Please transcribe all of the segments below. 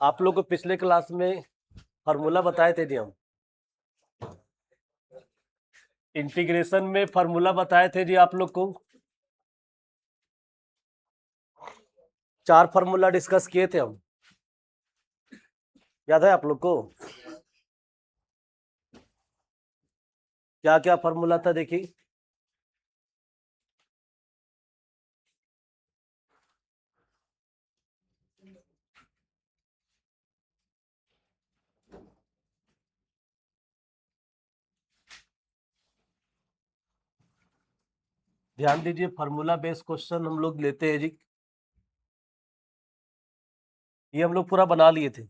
आप लोग को पिछले क्लास में फार्मूला बताए थे जी हम। इंटीग्रेशन में फार्मूला बताए थे जी आप लोग को। 4 फार्मूला डिस्कस किए थे हम, याद है आप लोग को? क्या क्या फार्मूला था देखिए। ध्यान दीजिए, फार्मूला बेस्ड क्वेश्चन हम लोग लेते हैं जी। ये हम लोग पूरा बना लिए थे।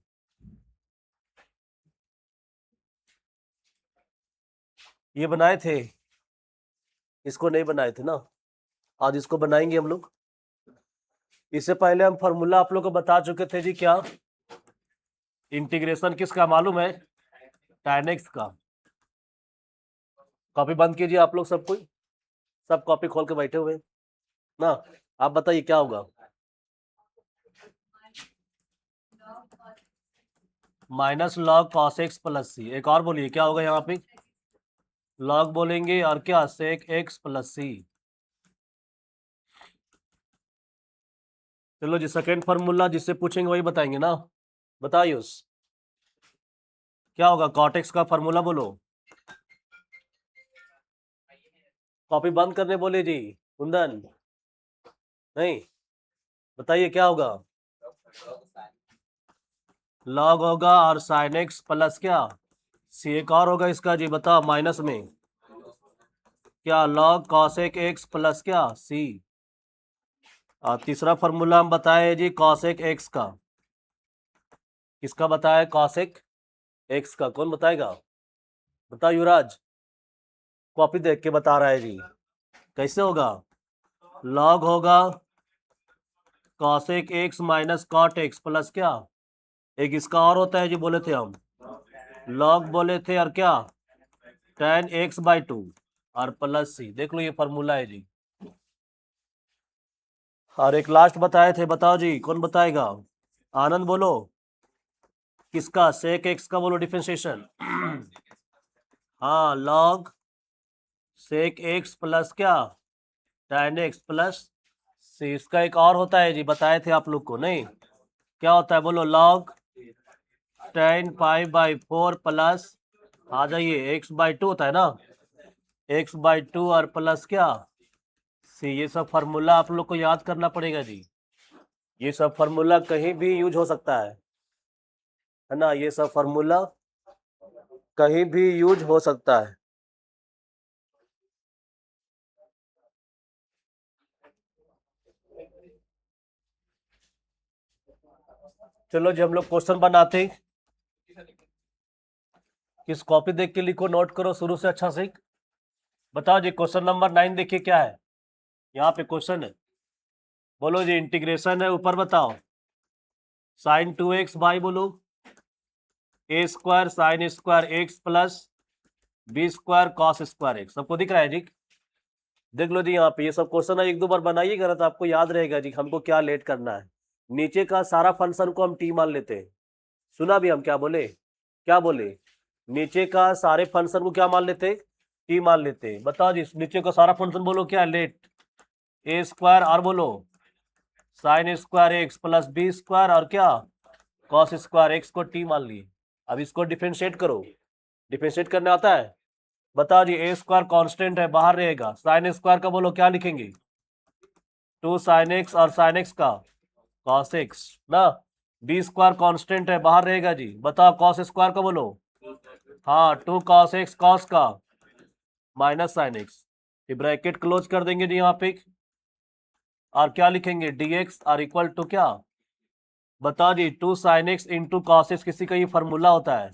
ये बनाए थे, इसको नहीं बनाए थे ना। आज इसको बनाएंगे हम लोग। इससे पहले हम फार्मूला आप लोग को बता चुके थे जी। क्या इंटीग्रेशन किसका मालूम है? tan x का। कॉपी बंद कीजिए आप लोग, सब कोई, सब कॉपी खोल के बैठे हुए ना। आप बताइए क्या होगा? Minus log cos x plus c. एक और बोलिए क्या होगा यहाँ पे? लॉग बोलेंगे और क्या, सेक एक्स प्लस सी। चलो जी, सेकेंड फार्मूला जिससे पूछेंगे वही बताएंगे ना। बताइए उस क्या होगा? कॉट एक्स का फार्मूला बोलो। कॉपी बंद करने बोले जी कुंदन। नहीं, बताइए क्या होगा? लॉग होगा और साइन एक्स प्लस क्या सी। एक और होगा इसका जी, बताओ माइनस में क्या, लॉग कॉसेक एक्स प्लस क्या सी। और तीसरा फार्मूला हम बताए जी कॉसेक एक्स का। किसका बताया? कॉसेक एक्स का। कौन बताएगा? बताओ युवराज। कॉपी देख के बता रहा है जी। कैसे होगा? लॉग होगा cosec x minus cot x plus क्या, एक इसका और होता है जी, बोले थे हम लॉग बोले थे, और क्या tan x/2 और प्लस सी। देख लो ये फार्मूला है जी। और एक लास्ट बताए थे, बताओ जी कौन बताएगा? आनंद बोलो। किसका? सेक एक्स का बोलो डिफरेंशिएशन। हाँ, लॉग सेक एक्स प्लस क्या tan x प्लस सी। इसका एक और होता है जी, बताए थे आप लोग को, नहीं? क्या होता है बोलो? लॉग tan π/4 प्लस, आ जाइए, x/2 होता है ना, x/2 और प्लस क्या सी। ये सब फार्मूला आप लोग को याद करना पड़ेगा जी। ये सब फार्मूला कहीं भी यूज हो सकता है ना। ये सब फार्मूला कहीं भी यूज हो सकता है। चलो जी, हम लोग क्वेश्चन बनाते हैं। किस कॉपी देख के लिखो, नोट करो शुरू से अच्छा से। बताओ जी, क्वेश्चन नंबर 9 देखिए क्या है। यहाँ पे क्वेश्चन है, बोलो जी इंटीग्रेशन है, ऊपर बताओ साइन 2x बाई बोलो a square sine square x plus b square cos square x. सबको दिख रहा है जी? देख लो जी, यहाँ पे ये सब क्वेश्चन है, एक दो बार बनाइएगा तो आपको याद रहेगा जी हमको क्या लेट करना है। नीचे का सारा फंक्शन को हम टी मान लेते हैं। सुना भी हम क्या बोले? क्या बोले? नीचे का सारे फंक्शन को क्या मान लेते? टी मान लेते। बताओ जी, नीचे का सारा फंक्शन बोलो क्या, लेट ए स्क्वायर और बोलो sine square x plus b square और क्या कॉस स्क्वायर एक्स को टी मान लिए। अब इसको डिफरेंशिएट करो। डिफरेंशिएट करने आता है? बताओ जी, ए स्क्वायर कॉन्स्टेंट है, बाहर रहेगा। साइन स्क्वायर का बोलो क्या लिखेंगे? 2 sin x और sin x का cos x ना। बी स्क्वायर कॉन्स्टेंट है, बाहर रहेगा जी। बताओ cos स्क्वायर का बोलो। हाँ, 2 cos x cos का minus sine x. Bracket close कर देंगे जी यहाँ पे, और क्या लिखेंगे? dx और इक्वल टू क्या, बताओ जी 2 sin x into cos x. किसी का ये फार्मूला होता है,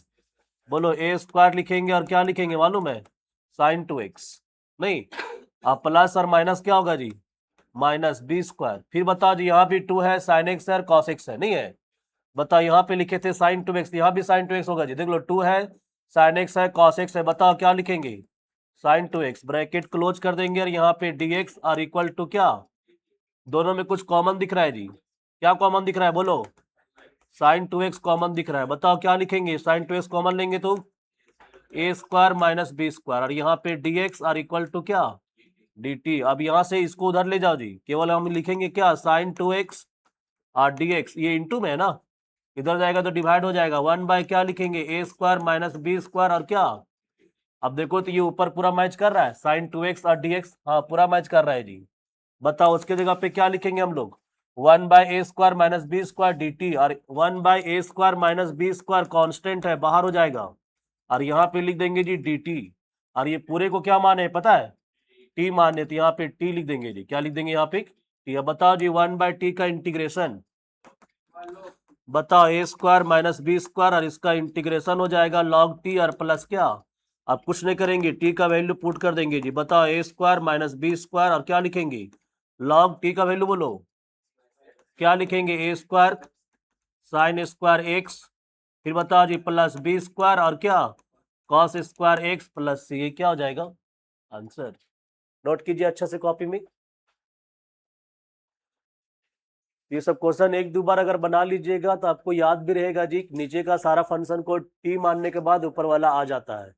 बोलो ए स्क्वायर लिखेंगे और क्या लिखेंगे मालूम है? Sign 2x। नहीं, अब प्लस और माइनस क्या होगा जी? Minus b square. फिर बताओ जी, यहाँ भी 2 है, साइन एक्स है और कॉस एक्स है, नहीं है? बताओ, यहाँ पे लिखे थे साइन 2x, यहाँ भी साइन 2x होगा जी। देख लो, 2 है, साइन एक्स है, कॉस एक्स है। बताओ क्या लिखेंगे? Sign 2x। ब्रैकेट क्लोज कर देंगे और यहाँ पे dx और इक्वल टू क्या, दोनों में कुछ कॉमन दिख रहा है जी? क्या कॉमन दिख रहा है बोलो? साइन 2x कॉमन दिख रहा है। बताओ क्या लिखेंगे? साइन 2x कॉमन लेंगे तो ए स्क्वायर माइनस बी स्क्वायर, और यहाँ पे dx आर इक्वल टू क्या? dt। अब यहाँ से इसको उधर ले जाओ जी, केवल हम लिखेंगे क्या? साइन 2x और dx, ये इंटू में है ना, इधर जाएगा तो डिवाइड हो जाएगा। 1 बाय क्या लिखेंगे? ए स्क्वायर माइनस बी स्क्वायर, और क्या? अब देखो तो ये ऊपर पूरा मैच कर रहा है, साइन 2x और dx, हाँ पूरा मैच कर रहा है जी। बताओ उसके जगह पे क्या लिखेंगे हम लोग? 1/a² minus b square d t, और 1/a² minus b square constant है, बाहर हो जाएगा, और यहाँ पे लिख देंगे जी डी टी। और ये पूरे को क्या माने पता है? टी माने, तो यहाँ पे टी लिख देंगे जी। क्या लिख देंगे यहाँ पे? टी। अब बताओ जी 1/t का इंटीग्रेशन, बताओ a² माइनस बी स्क्वायर, और इसका इंटीग्रेशन हो जाएगा log t और प्लस क्या? अब कुछ नहीं करेंगे, t का वैल्यू पुट कर देंगे जी। बताओ a² माइनस बी स्क्वायर, और क्या लिखेंगे? log t का वैल्यू बोलो, क्या लिखेंगे? a² साइन स्क्वायर x, फिर बताओ जी प्लस बी स्क्वायर, और क्या? Cos square x plus c। ये क्या हो जाएगा? आंसर। नोट कीजिए अच्छा से कॉपी में। ये सब क्वेश्चन एक दो बार अगर बना लीजिएगा तो आपको याद भी रहेगा जी। नीचे का सारा फंक्शन को टी मानने के बाद ऊपर वाला आ जाता है।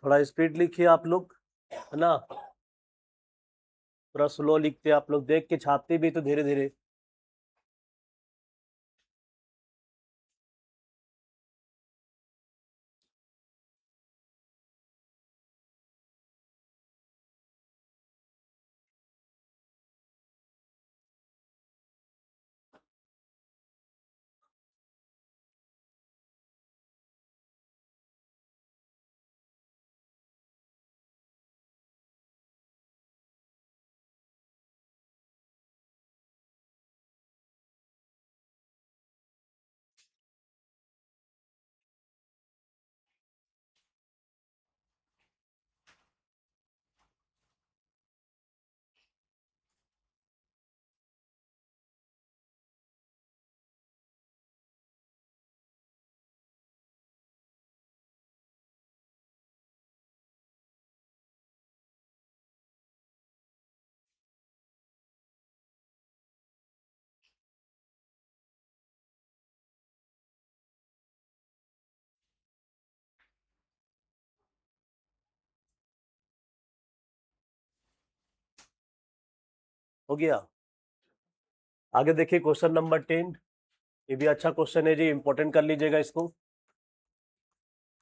थोड़ा स्पीड लिखिए आप लोग, है ना, थोड़ा स्लो लिखते आप लोग, देख के छापते भी तो धीरे धीरे। हो गया? आगे देखिए क्वेश्चन नंबर 10। ये भी अच्छा क्वेश्चन है जी, इंपॉर्टेंट कर लीजिएगा इसको,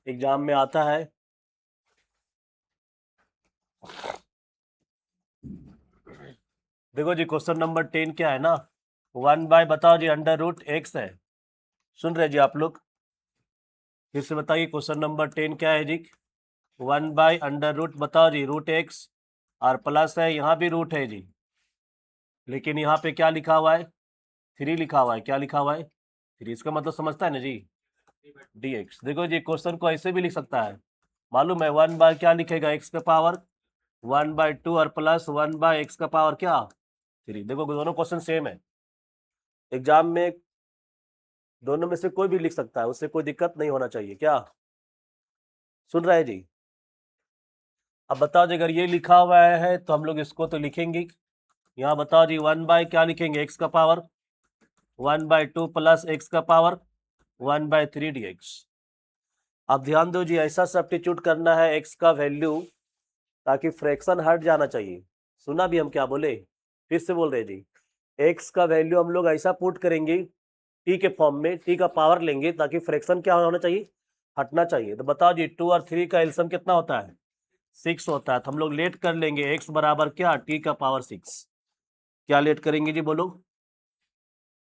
एग्जाम में आता है। देखो जी क्वेश्चन नंबर 10 क्या है ना, 1 बाय बताओ जी अंडर रूट एक्स है। सुन रहे जी आप लोग? फिर से बताइए क्वेश्चन नंबर 10 क्या है जी? 1 बाय अंडर रूट बताओ जी रूट एक्स, और प्लस है, यहाँ भी रूट है जी, लेकिन यहाँ पे क्या लिखा हुआ है? 3 लिखा हुआ है। क्या लिखा हुआ है? 3। इसका मतलब समझता है ना जी, dx। देखो जी क्वेश्चन को ऐसे भी लिख सकता है, मालूम है? 1 बाय क्या लिखेगा? एक्स का पावर 1/2, और प्लस 1/x का पावर क्या? 3। देखो दोनों क्वेश्चन सेम है, एग्जाम में दोनों में से कोई भी लिख सकता है, उससे कोई दिक्कत नहीं होना चाहिए। क्या सुन रहे हैं जी? अब बताओ जी अगर ये लिखा हुआ है तो हम लोग इसको तो लिखेंगे। यहाँ बताओ जी 1 बाय क्या लिखेंगे? एक्स का पावर 1/2 प्लस एक्स का पावर 1/3 dx। अब ध्यान दो जी, ऐसा सब्स्टिट्यूट करना है एक्स का वैल्यू ताकि फ्रैक्शन हट जाना चाहिए। सुना भी हम क्या बोले, फिर से बोल रहे जी। एक्स का वैल्यू हम लोग ऐसा पुट करेंगे टी के फॉर्म में, टी का पावर लेंगे ताकि फ्रैक्शन क्या होना चाहिए, हटना चाहिए। तो बताओ जी 2 और 3 का एलसीएम कितना होता है, 6 होता है। तो हम लोग लेट कर लेंगे एक्स बराबर क्या, टी का पावर 6। क्या लेट करेंगे जी बोलो,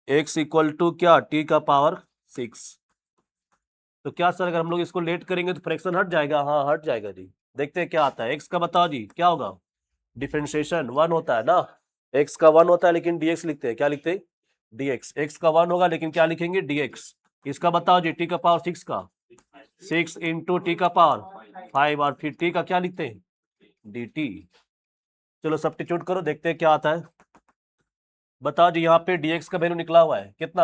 एक्स इक्वल टू क्या, टी का पावर 6। तो क्या सर अगर हम लोग इसको लेट करेंगे तो फ्रैक्शन हट जाएगा, हाँ हट जाएगा जी। देखते हैं क्या आता है। एक्स का बताओ जी क्या होगा, डिफरेंशिएशन 1 होता है ना, एक्स का 1 होता है लेकिन डीएक्स लिखते हैं, क्या लिखते हैं, डीएक्स। एक्स का 1 होगा लेकिन क्या लिखेंगे, डीएक्स। इसका बताओ जी टी का पावर 6 का, 6 इंटू टी का पावर 5 और फिर टी का क्या लिखते हैं, डी टी। चलो सब्स्टिट्यूट करो, देखते हैं क्या आता है। बताओ जी यहाँ पे dx का वैल्यू निकला हुआ है कितना,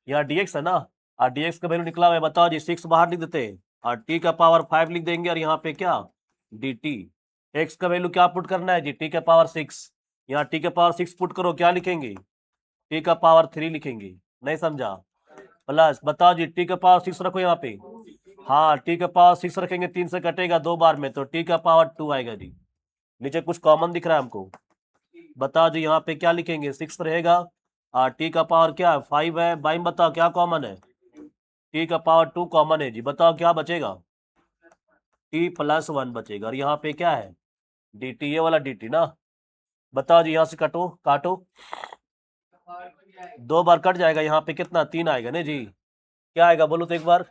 यहाँ dx है ना, और dx का वैल्यू निकला हुआ है। बताओ जी 6 बाहर लिख देते हैं और t का पावर 5 लिख देंगे और यहाँ पे क्या, dt। x का वैल्यू क्या पुट करना है जी, t का पावर 6। यहाँ t का पावर 6 पुट करो, क्या लिखेंगे, t का पावर 3 लिखेंगे। नहीं समझा, प्लस बताओ जी t का पावर 6 रखो यहाँ पे, हाँ t का पावर 6 रखेंगे, 3 से कटेगा 2 बार में, तो t का पावर 2 आएगा जी। नीचे कुछ कॉमन दिख रहा है हमको, बताओ जी यहाँ पे क्या लिखेंगे, 6 रहेगा और टी का पावर क्या है, 5 है। बाई बताओ क्या कॉमन है, टी का पावर 2 कॉमन है जी। बताओ क्या बचेगा, टी प्लस 1 बचेगा। और यहाँ पे क्या है, डी टी, ये वाला डी टी ना। बताओ जी यहाँ से काटो काटो, 2 बार कट जाएगा, यहाँ पे कितना, 3 आएगा ना जी। क्या आएगा बोलो तो एक बार,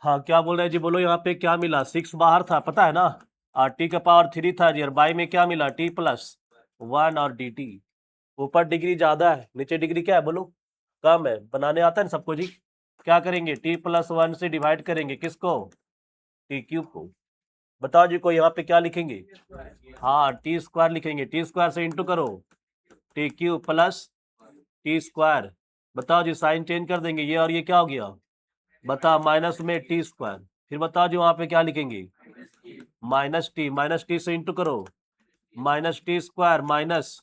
हाँ क्या बोल रहे हैं जी बोलो। यहाँ पे क्या मिला, 6 बाहर था पता है ना, और टी का पावर 3 था जी, और बाई में क्या मिला, टी प्लस 1 और डी टी। ऊपर डिग्री ज्यादा है, नीचे डिग्री क्या है बोलो, कम है। बनाने आता है ना सबको जी। क्या करेंगे, टी प्लस 1 से डिवाइड करेंगे किसको, टी क्यूब को। बताओ जी को यहाँ पे क्या लिखेंगे, हाँ टी स्क्वायर लिखेंगे, टी स्क्वायर से इंटू करो, T cube plus T square. बताओ जी साइन चेंज कर देंगे, ये और ये क्या हो गया, बता माइनस में टी स्क्वायर। फिर बताओ जी वहां पे क्या लिखेंगे, माइनस टी से इंटू करो, minus t square minus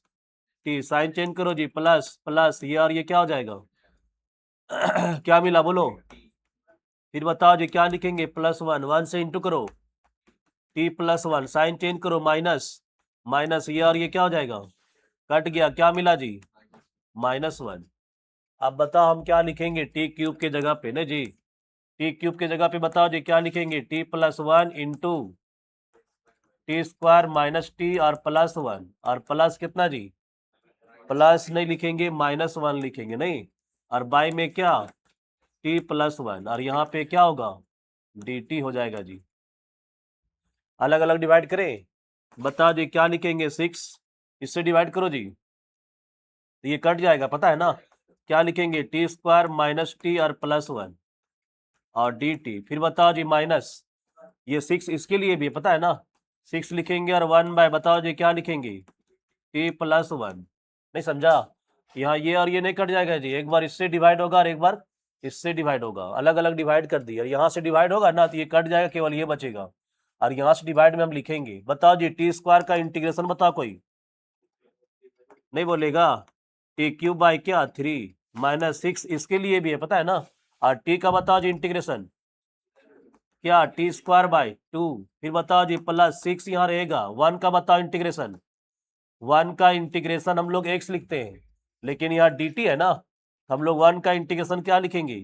t, sign change करो जी, प्लस प्लस ये और ये क्या हो जाएगा क्या मिला बोलो। फिर बताओ जी क्या लिखेंगे, +1, 1 से इंटू करो, टी प्लस 1, साइन चेंज करो, माइनस माइनस ये और ये क्या हो जाएगा, कट गया, क्या मिला जी, -1। अब बताओ हम क्या लिखेंगे, टी क्यूब के जगह पे ना जी, टी क्यूब के जगह पे बताओ जी क्या लिखेंगे, T plus 1 into T square minus T और +1, और प्लस कितना जी, प्लस नहीं लिखेंगे, -1 लिखेंगे नहीं, और बाई में क्या, टी प्लस 1, और यहाँ पे क्या होगा, डी टी हो जाएगा जी। अलग अलग डिवाइड करें, बता जी क्या लिखेंगे, 6 इससे डिवाइड करो जी, तो ये कट जाएगा पता है ना। क्या लिखेंगे, टी स्क्वायर माइनस टी और +1 और डी टी। फिर बताओ जी माइनस ये 6 इसके लिए भी पता है ना, 6 लिखेंगे और 1 बाय बताओ जी क्या लिखेंगे, टी प्लस 1। नहीं समझा, यहाँ ये और ये नहीं कट जाएगा जी, एक बार इससे डिवाइड होगा और एक बार इससे डिवाइड होगा, अलग अलग डिवाइड कर दिया। यहाँ से डिवाइड होगा ना तो ये कट जाएगा, केवल ये बचेगा, और यहाँ से डिवाइड में हम लिखेंगे। बताओ जी टी स्क्वायर का इंटीग्रेशन बताओ, कोई नहीं बोलेगा, टी क्यूब बाई क्या 3 -6 इसके लिए भी है पता है ना, और टी का बताओ जी इंटीग्रेशन क्या, टी स्क्वायर बाई 2। फिर बताओ जी +6 यहाँ रहेगा, 1 का बताओ इंटीग्रेशन, 1 का इंटीग्रेशन हम लोग x लिखते हैं, लेकिन यहाँ dt है ना, हम लोग 1 का इंटीग्रेशन क्या लिखेंगे,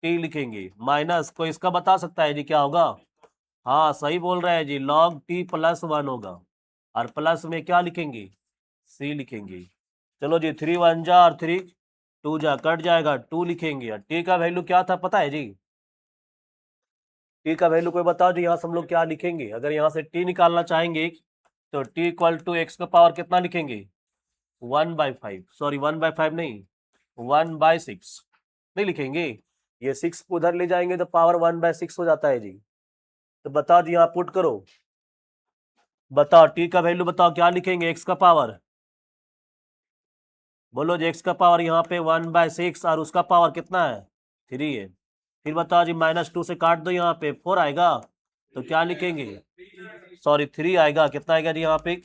t लिखेंगे। माइनस कोई इसका बता सकता है जी क्या होगा, हाँ सही बोल रहे हैं जी, log t + 1 होगा, और प्लस में क्या लिखेंगे, c लिखेंगे। चलो जी 3 1 जा और 3 2 जा, कट जाएगा, 2 लिखेंगे। और t का वैल्यू क्या था पता है जी, t का वैल्यू कोई बताओ जी, यहाँ से हम लोग क्या लिखेंगे, अगर यहाँ से t निकालना चाहेंगे तो t इक्वल टू एक्स का पावर कितना लिखेंगे, 1/5, सॉरी 1/5 नहीं, 1/6 नहीं लिखेंगे, ये 6 को उधर ले जाएंगे तो पावर 1/6 हो जाता है जी। तो बताओ जी यहाँ पुट करो, बताओ t का वैल्यू बताओ क्या लिखेंगे, x का पावर, बोलो जी x का पावर यहाँ पे 1/6 और उसका पावर कितना है, 3 है। फिर बताओ जी -2 से काट दो, यहाँ पे 4 आएगा, तो क्या लिखेंगे, सॉरी 3 आएगा, कितना आएगा जी यहाँ पे,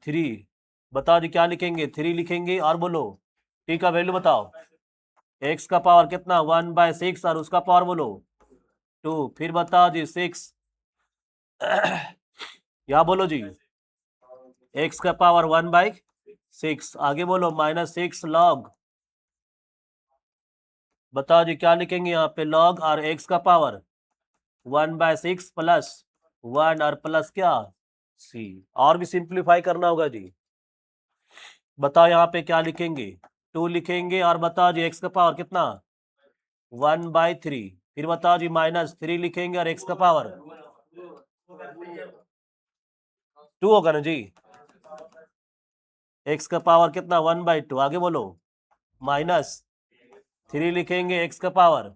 3। बताओ जी क्या लिखेंगे, 3 लिखेंगे, और बोलो t का वैल्यू बताओ, x का पावर कितना 1/6 और उसका पावर बोलो 2, फिर बताओ जी 6, यहाँ बोलो जी x का पावर 1/6, आगे बोलो -6 log, बताओ जी क्या लिखेंगे यहाँ पे, log और x का पावर 1/6 प्लस 1 और प्लस क्या c, और भी सिंप्लीफाई करना होगा जी। बताओ यहाँ पे क्या लिखेंगे, 2 लिखेंगे, और बताओ जी x का पावर कितना 1/3, फिर बताओ जी -3 लिखेंगे और x का पावर 2 होगा ना जी, x का पावर कितना 1/2, आगे बोलो -3 लिखेंगे, x का पावर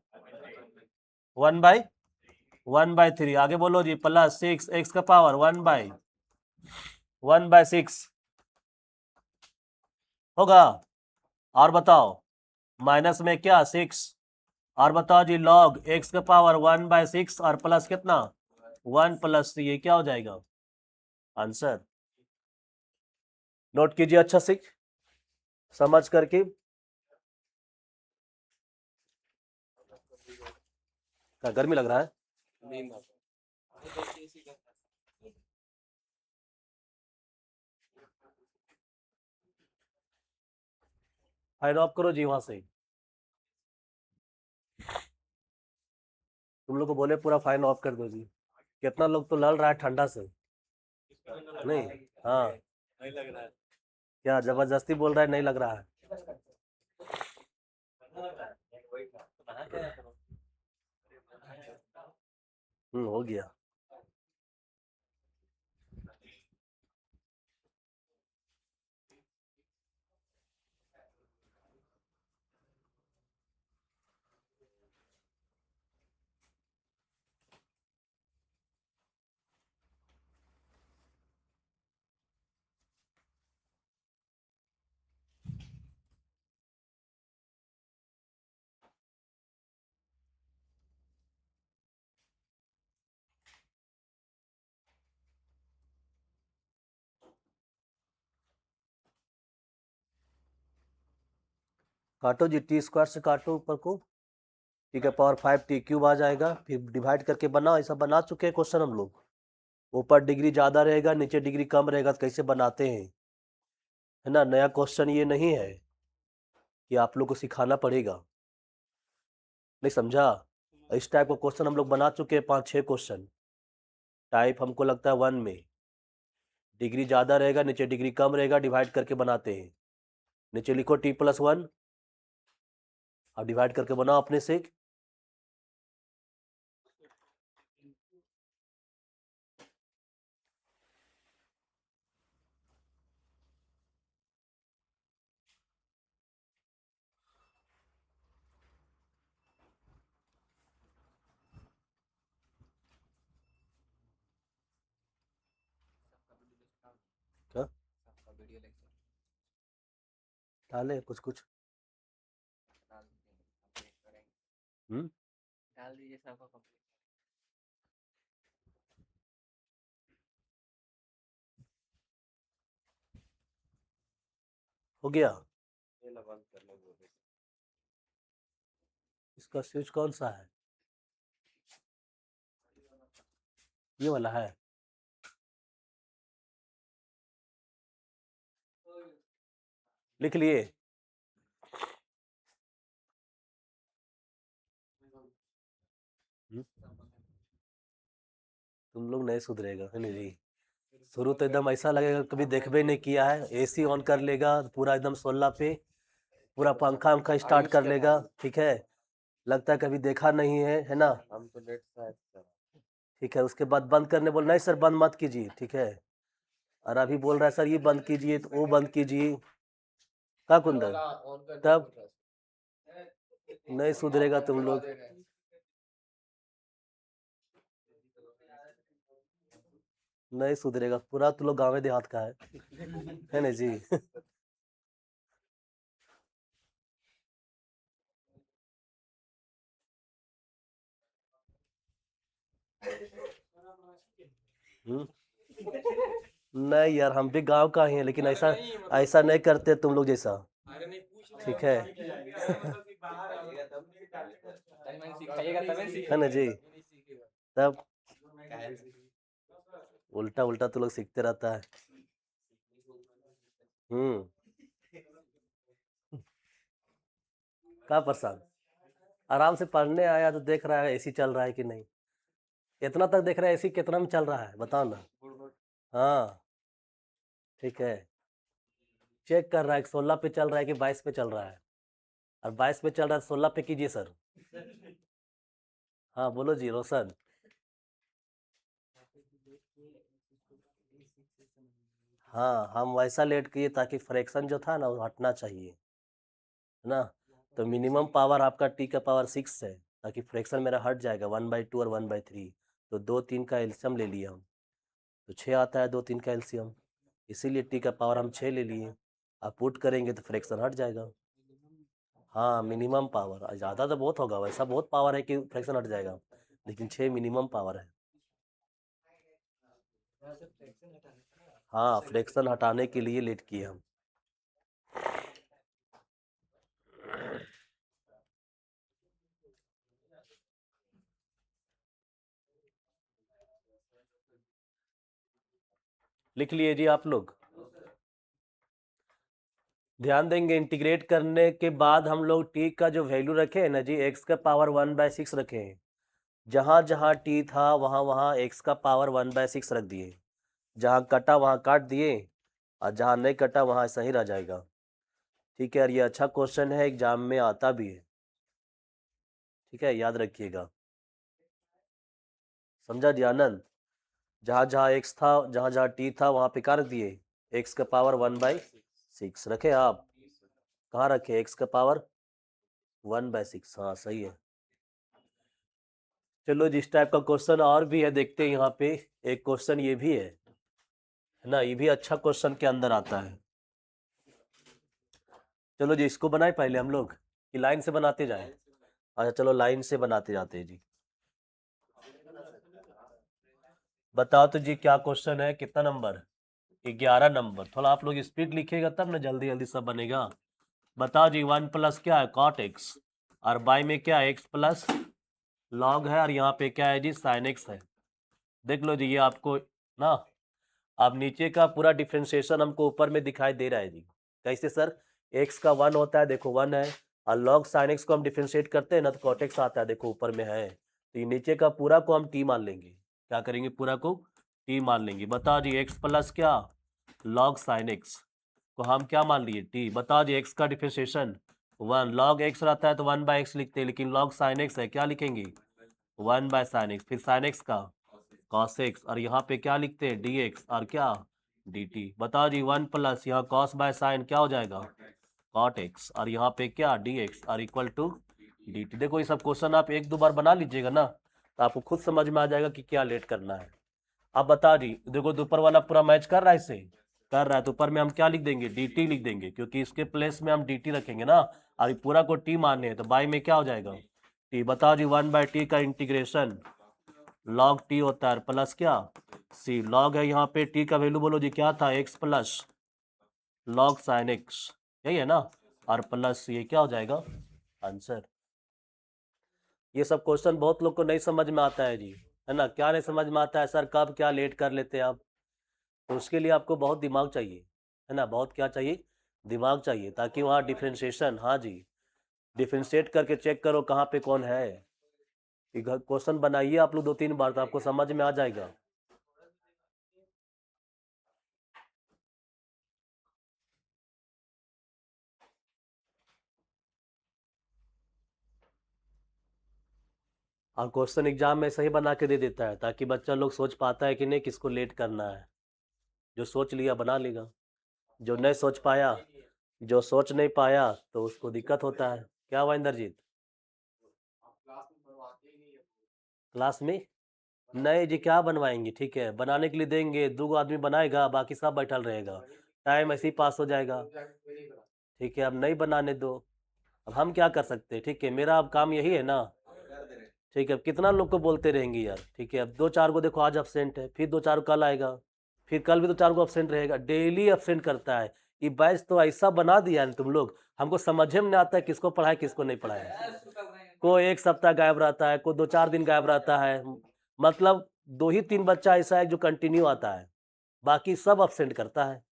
1/3, आगे बोलो जी +6 x का पावर 1/6 होगा, और बताओ माइनस में क्या 6, और बताओ जी log x का पावर 1/6 और प्लस कितना 1 + 3, ये क्या हो जाएगा आंसर। नोट कीजिए अच्छा से समझ करके। क्या गर्मी लग रहा है? फाइन ऑफ करो जी वहां से, तुम लोग को बोले पूरा फाइन ऑफ कर दो जी, कितना लोग तो लड़ रहा है ठंडा से, नहीं हाँ नहीं लग रहा है, क्या जबरदस्ती बोल रहा है नहीं लग रहा है? हो गया। काटो जी, t² से काटो ऊपर को, ठीक है, पावर 5 t³ आ जाएगा, फिर डिवाइड करके बनाओ, ऐसा बना चुके हैं क्वेश्चन हम लोग, ऊपर डिग्री ज्यादा रहेगा नीचे डिग्री कम रहेगा तो कैसे बनाते हैं, है ना, नया क्वेश्चन ये नहीं है कि आप लोग को सिखाना पड़ेगा, नहीं समझा, इस टाइप का क्वेश्चन हम लोग बना चुके हैं 5-6 क्वेश्चन, टाइप हमको लगता है 1 में, डिग्री ज्यादा रहेगा नीचे डिग्री कम रहेगा, डिवाइड करके बनाते हैं, नीचे लिखो t+1 और डिवाइड करके बनाओ अपने से। क्या डाले कुछ कुछ डाल दीजिए सबका कंप्लीट। हो गया। इसका स्विच कौन सा है, ये वाला है, लिख लिए, तुम लोग नहीं सुधरेगा है नहीं जी, शुरू तो एकदम ऐसा लगेगा कभी देखबे नहीं किया है, एसी ऑन कर लेगा पूरा एकदम 16 पे, पूरा पंखा उंखा स्टार्ट कर लेगा, ठीक है, लगता है कभी देखा नहीं है ना, हम तो लेट सा, ठीक है, उसके बाद बंद करने बोल, नहीं सर बंद मत कीजिए, ठीक है, और अभी बोल रहा है सर ये बंद कीजिए तो वो बंद कीजिए, का कुंदन तब नहीं सुधरेगा तुम लोग, नहीं सुधरेगा, पूरा तुम लोग गाँव देहात का है ना जी। नहीं यार हम भी गांव का ही हैं, लेकिन ऐसा ऐसा नहीं करते तुम लोग जैसा, ठीक है, है ना जी। तब उल्टा उल्टा तो लोग सीखते रहता है। का प्रसाद आराम से पढ़ने आया तो देख रहा है एसी चल रहा है कि नहीं। इतना तक देख रहा है एसी कितना में चल रहा है बताओ ना। हाँ ठीक है, चेक कर रहा है 16 पे चल रहा है कि 22 पे चल रहा है, और 22 पे चल रहा है 16 पे कीजिए सर। हाँ बोलो जी रोशन। हाँ हम वैसा लेट किए ताकि फ्रैक्शन जो था ना वो हटना चाहिए, है ना। तो मिनिमम पावर आपका टी का पावर 6 है, ताकि फ्रैक्शन मेरा हट जाएगा 1/2 और 1/3। तो 2 3 का एल्शियम ले लिया हम, तो 6 आता है 2 3 का एल्शियम, इसीलिए टी का पावर हम 6 ले लिए। आप पुट करेंगे तो फ्रैक्शन हट जाएगा। हाँ मिनिमम पावर, ज़्यादा तो बहुत होगा, वैसा बहुत पावर है कि फ्रैक्शन हट जाएगा, लेकिन 6 मिनिमम पावर है। हाँ फ्रैक्शन हटाने के लिए लेट किए हम। लिख लिए जी आप लोग। ध्यान देंगे इंटीग्रेट करने के बाद हम लोग टी का जो वैल्यू रखे हैं ना जी, एक्स का पावर 1/6 रखे हैं। जहाँ जहाँ टी था वहाँ वहाँ एक्स का पावर 1/6 रख दिए, जहाँ कटा वहाँ काट दिए, और जहाँ नहीं कटा वहाँ सही रह जाएगा। ठीक है, और ये अच्छा क्वेश्चन है, एग्जाम में आता भी है। ठीक है, याद रखिएगा। समझा जी आनंद। जहाँ जहाँ एक्स था, जहाँ जहाँ टी था वहाँ पे क्या रख दिए, एक्स का पावर 1/6 रखे आप। कहाँ रखे एक्स का पावर 1/6, हाँ सही है। चलो जिस टाइप का क्वेश्चन और भी है देखते हैं, यहाँ पे एक क्वेश्चन ये भी है ना, ये भी अच्छा क्वेश्चन के अंदर आता है। चलो जी इसको बनाए पहले हम लोग, कि लाइन से बनाते जाएं। अच्छा चलो लाइन से बनाते जाते हैं जी। बताओ तो जी क्या क्वेश्चन है, कितना नंबर, 11 नंबर। थोड़ा आप लोग स्पीड लिखिएगा तब ना जल्दी जल्दी सब बनेगा। बताओ जी 1 प्लस क्या है कॉट एक्स, और बाई में क्या है एक्स प्लस लॉग है, और यहाँ पे क्या है जी साइन एक्स है। देख लो जी ये आपको ना, अब नीचे का पूरा डिफ्रेंशिएशन हमको ऊपर में दिखाई दे रहा है जी। कैसे सर, एक्स का 1 होता है, देखो 1 है, और लॉग साइन एक्स को हम डिफ्रेंशिएट करते हैं ना तो कॉट एक्स आता है, देखो ऊपर में है। तो ये नीचे का पूरा को हम टी मान लेंगे। क्या करेंगे, पूरा को टी मान लेंगे। बताओ जी एक्स प्लस क्या लॉग साइन एक्स को हम क्या मान लिए टी। बताओ जी एक्स का डिफ्रेंशिएशन 1, लॉग एक्स रहता है तो 1/x लिखते हैं, लेकिन लॉग साइन एक्स है क्या लिखेंगे 1/sin x, फिर साइन एक्स का cos x, और यहाँ पे क्या लिखते हैं dx और क्या dt। बताओ जी 1 प्लस यहाँ cos बाय साइन क्या हो जाएगा cot x, और यहाँ पे क्या dx और इक्वल टू dt। देखो ये सब क्वेश्चन आप 1 2 बार बना लीजिएगा ना, तो आपको खुद समझ में आ जाएगा कि क्या लेट करना है। अब बता जी देखो ऊपर वाला पूरा मैच कर रहा है, इससे कर रहा है, तो ऊपर में हम क्या लिख देंगे dt लिख देंगे, क्योंकि इसके प्लेस में हम dt रखेंगे ना, और पूरा को t मानने हैं, तो बाई में क्या हो जाएगा t। बताओ जी 1/t का इंटीग्रेशन लॉग टी होता है प्लस क्या सी, लॉग है यहाँ पे टी का वैल्यू बोलो जी क्या था x plus log sine x, यही है ना, और प्लस ये क्या हो जाएगा आंसर। ये सब क्वेश्चन बहुत लोग को नहीं समझ में आता है जी, है ना। क्या नहीं समझ में आता है सर, कब क्या लेट कर लेते हैं आप। तो उसके लिए आपको बहुत दिमाग चाहिए, है ना, बहुत क्या चाहिए दिमाग चाहिए, ताकि वहाँ डिफ्रेंशिएशन, हाँ जी डिफ्रेंशिएट करके चेक करो कहाँ पे कौन है। क्वेश्चन बनाइए आप लोग 2 3 बार तो आपको समझ में आ जाएगा। और क्वेश्चन एग्जाम में सही बना के दे देता है, ताकि बच्चा लोग सोच पाता है कि नहीं किसको लेट करना है। जो सोच लिया बना लेगा, जो नहीं सोच पाया, जो सोच नहीं पाया तो उसको दिक्कत होता है। क्या हुआ इंद्रजीत, क्लास में नहीं जी क्या बनवाएंगे, ठीक है बनाने के लिए देंगे, 2 आदमी बनाएगा बाकी सब बैठल रहेगा, टाइम ऐसे ही पास हो जाएगा। ठीक है अब नहीं बनाने दो, अब हम क्या कर सकते हैं। ठीक है मेरा अब काम यही है ना। ठीक है अब कितना लोग को बोलते रहेंगे यार। ठीक है अब 2 4 को देखो आज अब्सेंट है, फिर 2 4 कल आएगा, फिर कल भी 2 4 को अब्सेंट रहेगा, डेली अब्सेंट करता है। ये बैच तो ऐसा बना दिया है तुम लोग, हमको समझ में नहीं आता है किसको पढ़ाए किसको नहीं पढ़ाया। कोई 1 सप्ताह गायब रहता है, कोई 2 4 दिन गायब रहता है, मतलब 2 ही 3 बच्चा ऐसा है जो कंटिन्यू आता है, बाकी सब अब्सेंट करता है।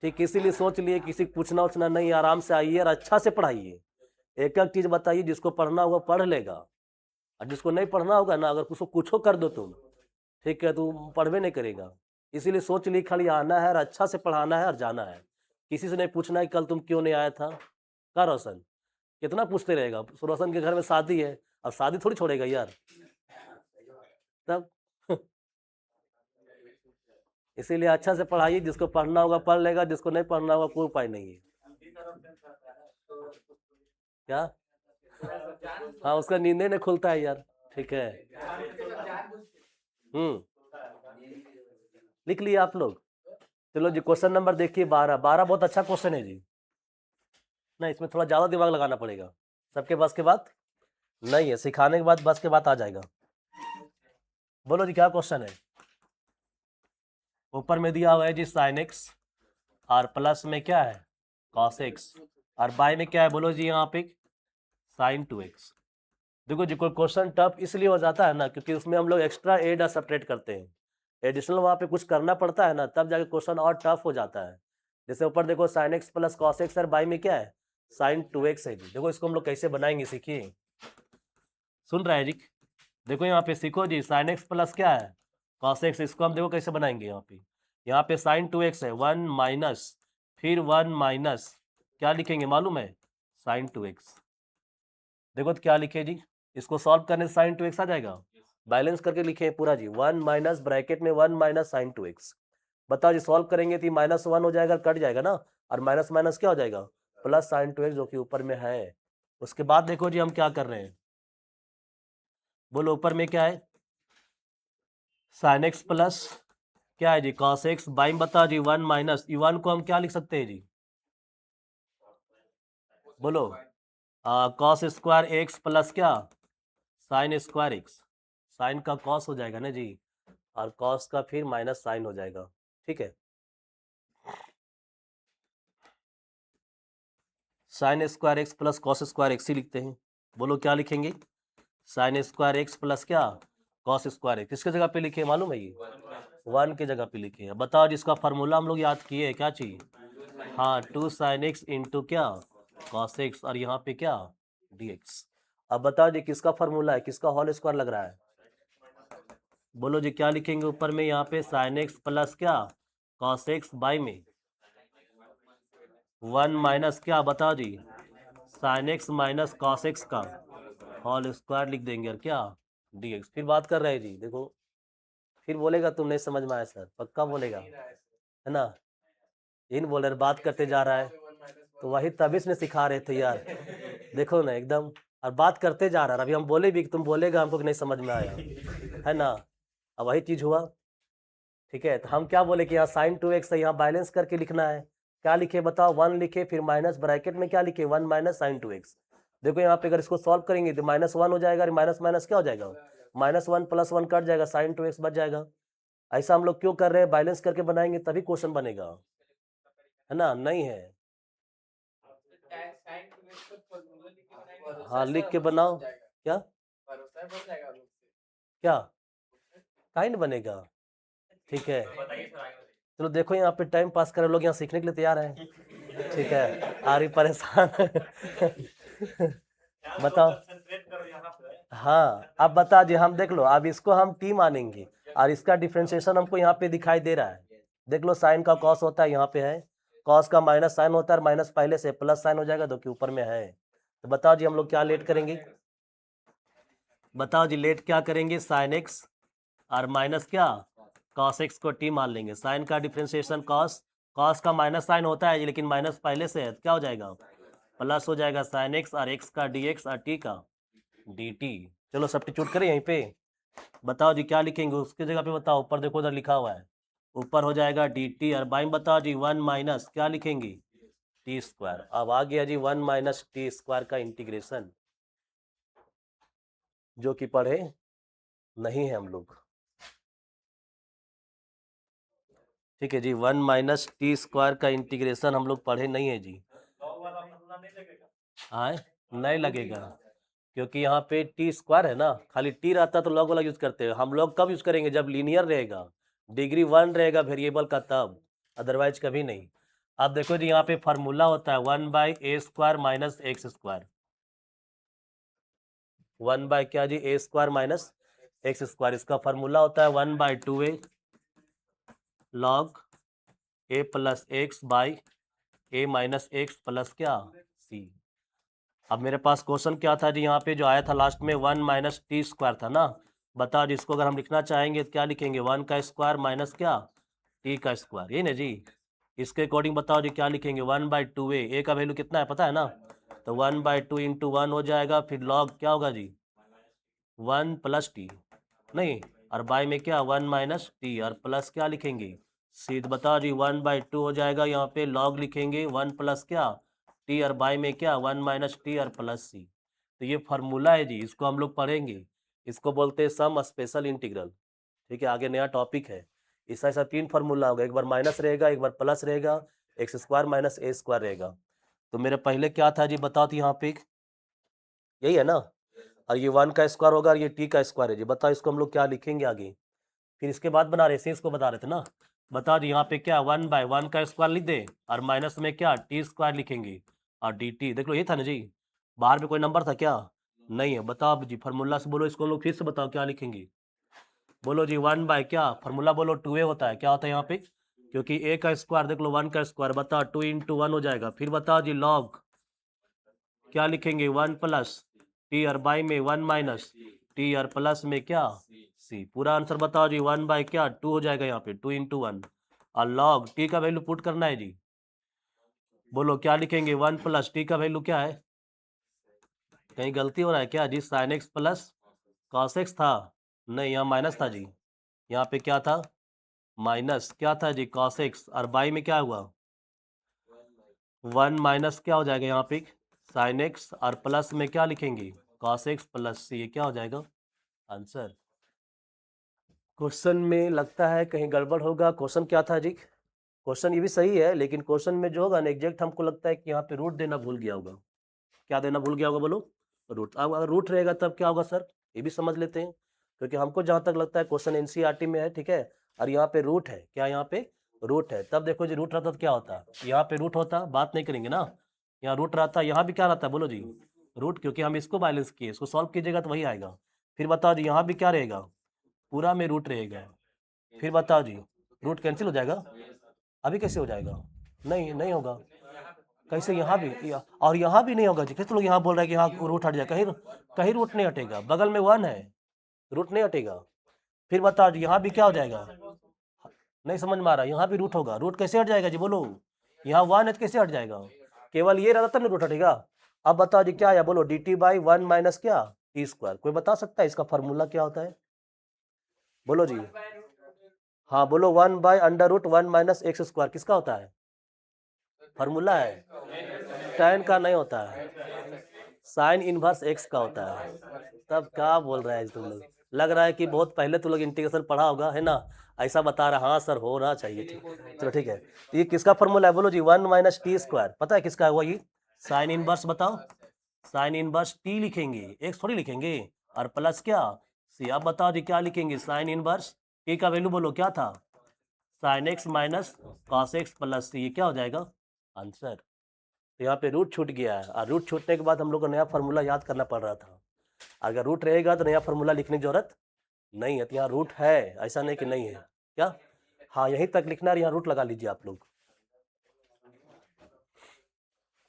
ठीक, इसीलिए सोच लिए किसी को पूछना उछना नहीं, आराम से आइए और अच्छा से पढ़ाइए। एक एक चीज बताइए, जिसको पढ़ना होगा पढ़ लेगा, और जिसको नहीं पढ़ना होगा ना, अगर उसको कुछो कर दो तुम, ठीक है, तो पढ़वे नहीं करेगा। इसीलिए सोच ली खाली आना है और अच्छा से पढ़ाना है और जाना है। किसी से नहीं पूछना है कल तुम क्यों नहीं आया था। का रोशन कितना पूछते रहेगा, रोशन के घर में शादी है, अब शादी थोड़ी छोड़ेगा यार तब इसीलिए अच्छा से पढ़ाइए, जिसको पढ़ना होगा पढ़ लेगा, जिसको नहीं पढ़ना होगा कोई उपाय नहीं है। क्या? हाँ, उसका नींदे नहीं खुलता है यार। ठीक है, लिख लिए आप लोग? चलो जी, क्वेश्चन नंबर देखिए 12। 12 बहुत अच्छा क्वेश्चन है जी। नहीं, इसमें थोड़ा ज़्यादा दिमाग लगाना पड़ेगा। सबके बस के बात नहीं है, सिखाने के बाद बस के बात आ जाएगा। बोलो जी, क्या क्वेश्चन है? ऊपर में दिया हुआ है जी साइन एक्स, और प्लस में क्या है कॉस एक्स, और बाय में क्या है बोलो जी यहाँ पे साइन 2x। देखो जी, कोई क्वेश्चन टफ इसलिए हो जाता है ना, क्योंकि उसमें हम लोग एक्स्ट्रा एड और सब्ट्रैक्ट करते हैं, एडिशनल वहाँ पे कुछ करना पड़ता है ना, तब जाके क्वेश्चन और टफ हो जाता है। जैसे ऊपर देखो sign x plus cos x, और बाई में क्या है साइन 2x है जी। देखो इसको हम लोग कैसे बनाएंगे, सीखिए। सुन रहा है जी? देखो यहाँ पे सीखो जी, साइन एक्स प्लस क्या है कॉस एक्स, इसको हम देखो कैसे बनाएंगे। यहाँ पे साइन 2x है, 1 माइनस, फिर 1 माइनस क्या लिखेंगे मालूम है साइन 2x। देखो तो क्या लिखे जी, इसको सॉल्व करने से साइन 2x आ जाएगा। बैलेंस करके लिखे पूरा जी, 1 माइनस ब्रैकेट में 1 माइनस साइन 2x। बताओ जी, सॉल्व करेंगे तो -1 हो जाएगा, कट जाएगा ना, और माइनस माइनस क्या हो जाएगा प्लस साइन 2x, जो कि ऊपर में है। उसके बाद देखो जी हम क्या कर रहे हैं, बोलो ऊपर में क्या है साइन एक्स प्लस क्या है जी कॉस एक्स, बाई में बताओ जी 1 माइनस, 1 को हम क्या लिख सकते हैं जी, बोलो कॉस स्क्वायर एक्स प्लस क्या साइन स्क्वायर एक्स। साइन का कॉस हो जाएगा ना जी, और कॉस का फिर माइनस साइन हो जाएगा। ठीक है, sine square x plus cos square x ही लिखते हैं। बोलो क्या लिखेंगे, साइन स्क्वायर एक्स प्लस क्या कॉस स्क्वायर एक्स। किसके जगह पे लिखे मालूम है, ये 1 के जगह पे लिखे हैं। बताओ जिसका फार्मूला हम लोग याद किए, क्या चाहिए, हाँ 2 साइन एक्स इंटू क्या कॉस एक्स, और यहाँ पे क्या dx। अब बताओ जी किसका फार्मूला है, किसका होल स्क्वायर लग रहा है, बोलो जी क्या लिखेंगे ऊपर में, यहाँ पे साइन एक्स प्लस क्या कॉस एक्स, बाई में 1 माइनस क्या बताओ जी sine x minus cos x का होल स्क्वायर लिख देंगे, और क्या dx। फिर बात कर रहे हैं जी, देखो फिर बोलेगा तुम नहीं समझ में आया सर, पक्का बोलेगा है ना, इन बोल रहे बात करते जा रहा है, तो वही तभी से सिखा रहे थे यार। देखो ना एकदम, और बात करते जा रहा है, अभी हम बोले भी कि तुम बोलेगा हमको कि नहीं समझ में आया, है ना, अब वही चीज हुआ। ठीक है, तो हम क्या बोले कि यहाँ साइन 2x है, यहाँ बैलेंस करके लिखना है। क्या लिखे बताओ, 1 लिखे, फिर माइनस ब्रैकेट में क्या लिखे 1 माइनस साइन 2x। देखो यहाँ पे अगर इसको सॉल्व करेंगे तो -1 हो जाएगा, माइनस माइनस क्या हो जाएगा -1 प्लस 1 कट जाएगा, साइन 2x बच जाएगा। ऐसा हम लोग क्यों कर रहे हैं, बैलेंस करके बनाएंगे तभी क्वेश्चन बनेगा, है ना, नहीं है हाँ लिख के बनाओ। क्या क्या काइंड बनेगा, ठीक है। चलो देखो यहाँ पे टाइम पास कर लोग, यहाँ सीखने के लिए तैयार हैं, ठीक है, आ रही परेशान बताओ। हाँ अब बता दिए हम, देख लो अब इसको हम टी मानेंगे, और इसका डिफ्रेंशिएशन हमको यहाँ पे दिखाई दे रहा है। देख लो साइन का कॉस होता है, यहाँ पे है, कॉस का माइनस साइन होता है, माइनस पहले से प्लस साइन हो जाएगा, जो कि ऊपर में है। तो बताओ जी हम लोग क्या लेट करेंगे, बताओ जी लेट क्या करेंगे, साइन एक्स और माइनस क्या कॉस एक्स को टी मान लेंगे। साइन का डिफ्रेंशिएशन कॉस, कॉस का माइनस साइन होता है लेकिन माइनस पहले से है, तो क्या हो जाएगा प्लस हो जाएगा साइन एक्स, और एक्स का dx और टी का dt। चलो सब्स्टिट्यूट करें यहीं पे, बताओ जी क्या लिखेंगे उसके जगह पे, बताओ ऊपर देखो उधर लिखा हुआ है, ऊपर हो जाएगा dt, और बाई में बताओ जी 1 माइनस क्या लिखेंगे टी स्क्वायर। अब आ गया जी 1 माइनस टी स्क्वायर का इंटीग्रेशन, जो कि पढ़े नहीं है हम लोग। ठीक है जी, 1 माइनस टी स्क्वायर का इंटीग्रेशन हम लोग पढ़े नहीं है जी। आए नहीं लगेगा, क्योंकि यहाँ पे टी स्क्वायर है ना, खाली टी रहता तो लॉग वाला यूज करते हैं। हम लोग कब यूज करेंगे? जब लीनियर रहेगा, डिग्री 1 रहेगा वेरिएबल का तब, अदरवाइज कभी नहीं। अब देखो जी यहाँ पे फार्मूला होता है 1/a² माइनस एक्स स्क्वायर। 1 क्या जी? a² minus x square. इसका फार्मूला होता है 1/2a log a plus x by a minus x plus क्या c। अब मेरे पास क्वेश्चन क्या था जी? यहाँ पे जो आया था लास्ट में 1 माइनस टी स्क्वायर था ना। बताओ जी, इसको अगर हम लिखना चाहेंगे तो क्या लिखेंगे? 1 का स्क्वायर माइनस क्या टी का स्क्वायर, यही ना जी। इसके अकॉर्डिंग बताओ जी क्या लिखेंगे? 1/2a, ए का वैल्यू कितना है पता है ना? तो 1/2 इंटू 1 हो जाएगा, फिर लॉग क्या होगा जी? 1 प्लस टी, नहीं, और बाई में क्या 1 माइनस टी, और प्लस क्या लिखेंगे? सी। तो बताओ जी 1/2 हो जाएगा, यहाँ पे लॉग लिखेंगे 1 प्लस क्या टी, और बाई में क्या 1 माइनस टी और प्लस सी। तो ये फार्मूला है जी, इसको हम लोग पढ़ेंगे। इसको बोलते हैं सम स्पेशल इंटीग्रल। ठीक है, आगे नया टॉपिक है। इसका ऐसा 3 फार्मूला होगा, एक बार माइनस रहेगा, एक बार प्लस रहेगा, एक्स स्क्वायर माइनस ए स्क्वायर रहेगा। तो मेरे पहले क्या था जी? बताओ तो यहाँ पे यही है ना, और ये 1 का स्क्वायर होगा और ये टी का स्क्वायर है जी। बताओ इसको हम लोग क्या लिखेंगे आगे? फिर इसके बाद बना रहे थे, इसको बता रहे थे ना। बताओ जी यहाँ पे क्या 1/1 का स्क्वायर लिख दे, और माइनस में क्या टी स्क्वायर लिखेंगे, और डी टी। देख लो ये था ना जी, बाहर में कोई नंबर था क्या? नहीं है। बताओ जी फार्मूला से बोलो, इसको लोग फिर से बताओ क्या लिखेंगे। बोलो जी 1 क्या फार्मूला बोलो? 2a होता है। क्या होता है यहाँ पे? क्योंकि a का स्क्वायर देख लो 1 का स्क्वायर, बताओ 2 इंटू 1 हो जाएगा। फिर बताओ जी लॉग क्या लिखेंगे? 1 प्लस टी, और बाई में 1 माइनस टी, और प्लस में क्या सी। पूरा आंसर बताओ जी 1 क्या 2 हो जाएगा यहाँ पे, 2 इंटू 1, और लॉग टी का वैल्यू पुट करना है जी। बोलो क्या लिखेंगे? 1 प्लस टी का वैल्यू क्या है? कहीं गलती हो रहा है क्या जी? Sine x plus cos x था, नहीं यहाँ माइनस था जी। यहाँ पे क्या था? माइनस क्या था जी? कॉस एक्स, और बाई में क्या हुआ 1 माइनस क्या हो जाएगा यहाँ पे साइन एक्स, और प्लस में क्या लिखेंगे? Cos x plus c. ये क्या हो जाएगा आंसर? क्वेश्चन में लगता है कहीं गड़बड़ होगा। क्वेश्चन क्या था जी? क्वेश्चन ये भी सही है, लेकिन क्वेश्चन में जो होगा ना एग्जैक्ट, हमको लगता है कि यहाँ पे रूट देना भूल गया होगा। क्या देना भूल गया होगा बोलो? रूट। अब अगर रूट रहेगा तब क्या होगा सर? ये भी समझ लेते हैं, क्योंकि हमको जहाँ तक लगता है क्वेश्चन एनसीईआरटी में है, ठीक है, और यहाँ पे रूट है। क्या यहाँ पे रूट है? तब देखो जी रूट रहता तो क्या होता? यहाँ पे रूट होता, बात नहीं करेंगे ना। यहाँ रूट रहता, यहाँ भी क्या रहता है बोलो जी? रूट, क्योंकि हम इसको बैलेंस किए, इसको सॉल्व कीजिएगा तो वही आएगा। फिर बताओ जी यहाँ भी क्या रहेगा? पूरा में रूट रहेगा। फिर बताओ जी रूट कैंसिल हो जाएगा? अभी कैसे हो जाएगा? नहीं, नहीं होगा। कैसे? यहाँ भी और यहाँ भी नहीं होगा जी। कैसे लोग यहाँ बोल रहे हैं कि यहाँ रूट हट जाएगा? कहीं कहीं रूट नहीं हटेगा, बगल में 1 है, रूट नहीं हटेगा। फिर बताओ जी यहाँ भी क्या हो जाएगा? नहीं समझ में आ रहा, यहाँ भी रूट होगा। रूट कैसे हट जाएगा जी बोलो? यहाँ 1 है तो कैसे हट जाएगा? केवल ये रहता तब ना रूट हटेगा। अब बताओ जी क्या है बोलो? डी टी बाई 1 माइनस क्या टी स्क्वायर। कोई बता सकता है इसका फॉर्मूला क्या होता है? बोलो जी। हाँ बोलो, 1/√1 माइनस एक्स स्क्वायर किसका होता है? फॉर्मूला है, tan का नहीं होता है, साइन इनवर्स एक्स का होता है। तब क्या बोल रहा है तुम लोग? लग रहा है कि बहुत पहले तुम लोग इंटीग्रेशन पढ़ा होगा, है ना? ऐसा बता रहा, हाँ सर होना चाहिए। ठीक, चलो ठीक है। तो ये किसका फॉर्मूला है बोलो जी? 1 माइनस टी स्क्वायर। पता है किसका हुआ ये? Sine inverse. बताओ साइन इनवर्स टी लिखेंगे, एक्स थोड़ी लिखेंगे, और प्लस क्या सी। अब बताओ जी क्या लिखेंगे? साइन इनवर्स टी का वैल्यू बोलो क्या था? Sine x minus cos x plus c. ये क्या हो जाएगा आंसर? तो यहाँ पे रूट छूट गया है, और रूट छूटने के बाद हम लोग को नया फार्मूला याद करना पड़ रहा था। अगर रूट रहेगा तो नया फार्मूला लिखने की जरूरत नहीं है। तो यहाँ रूट है, ऐसा नहीं कि नहीं है। क्या? हाँ यहीं तक लिखना है, यहाँ रूट लगा लीजिए आप लोग।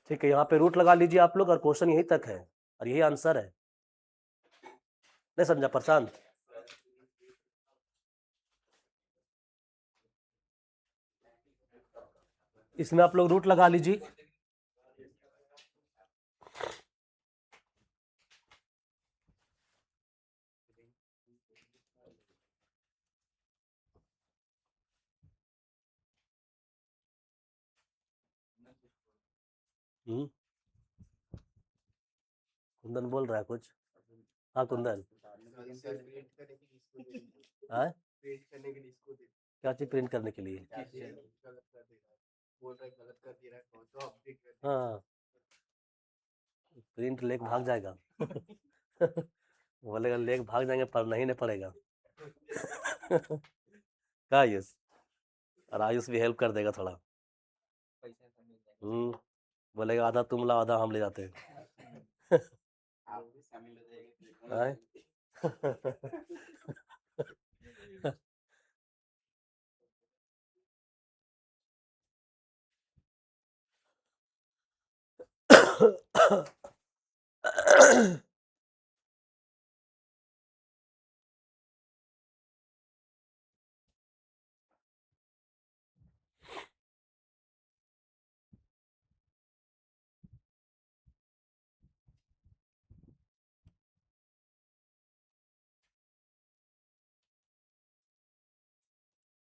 ठीक है, यहाँ पे रूट लगा लीजिए आप लोग, और क्वेश्चन यहीं तक है, और यही आंसर है। नहीं समझा प्रशांत? इसमें आप लोग रूट लगा लीजिए। कुंदन बोल रहा है कुछ? हाँ कुंदन। हाँ क्या चीज प्रिंट करने के लिए? हाँ प्रिंट लेके भाग जाएगा। बोलेगा लेके भाग जाएंगे पर नहीं पड़ेगा। क्या आयुष? और आयुष भी हेल्प कर देगा थोड़ा। बोलेगा आधा तुम ला आधा हम ले जाते हैं। आए?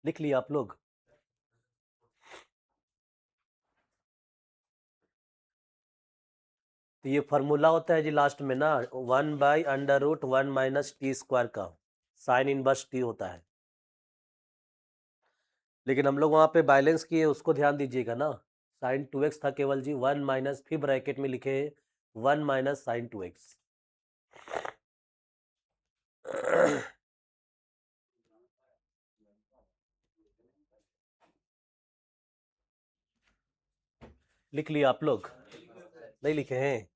लिख लिया आप लोग? तो ये फार्मूला होता है जी लास्ट में ना, 1/√1 माइनस टी स्क्वायर का साइन इनवर्स टी होता है। लेकिन हम लोग वहाँ पे बैलेंस किए, उसको ध्यान दीजिएगा ना। साइन 2x था केवल जी, 1 माइनस, फिर ब्रैकेट में लिखे 1 माइनस साइन 2x। लिख लिया आप लोग? नहीं लिखे हैं?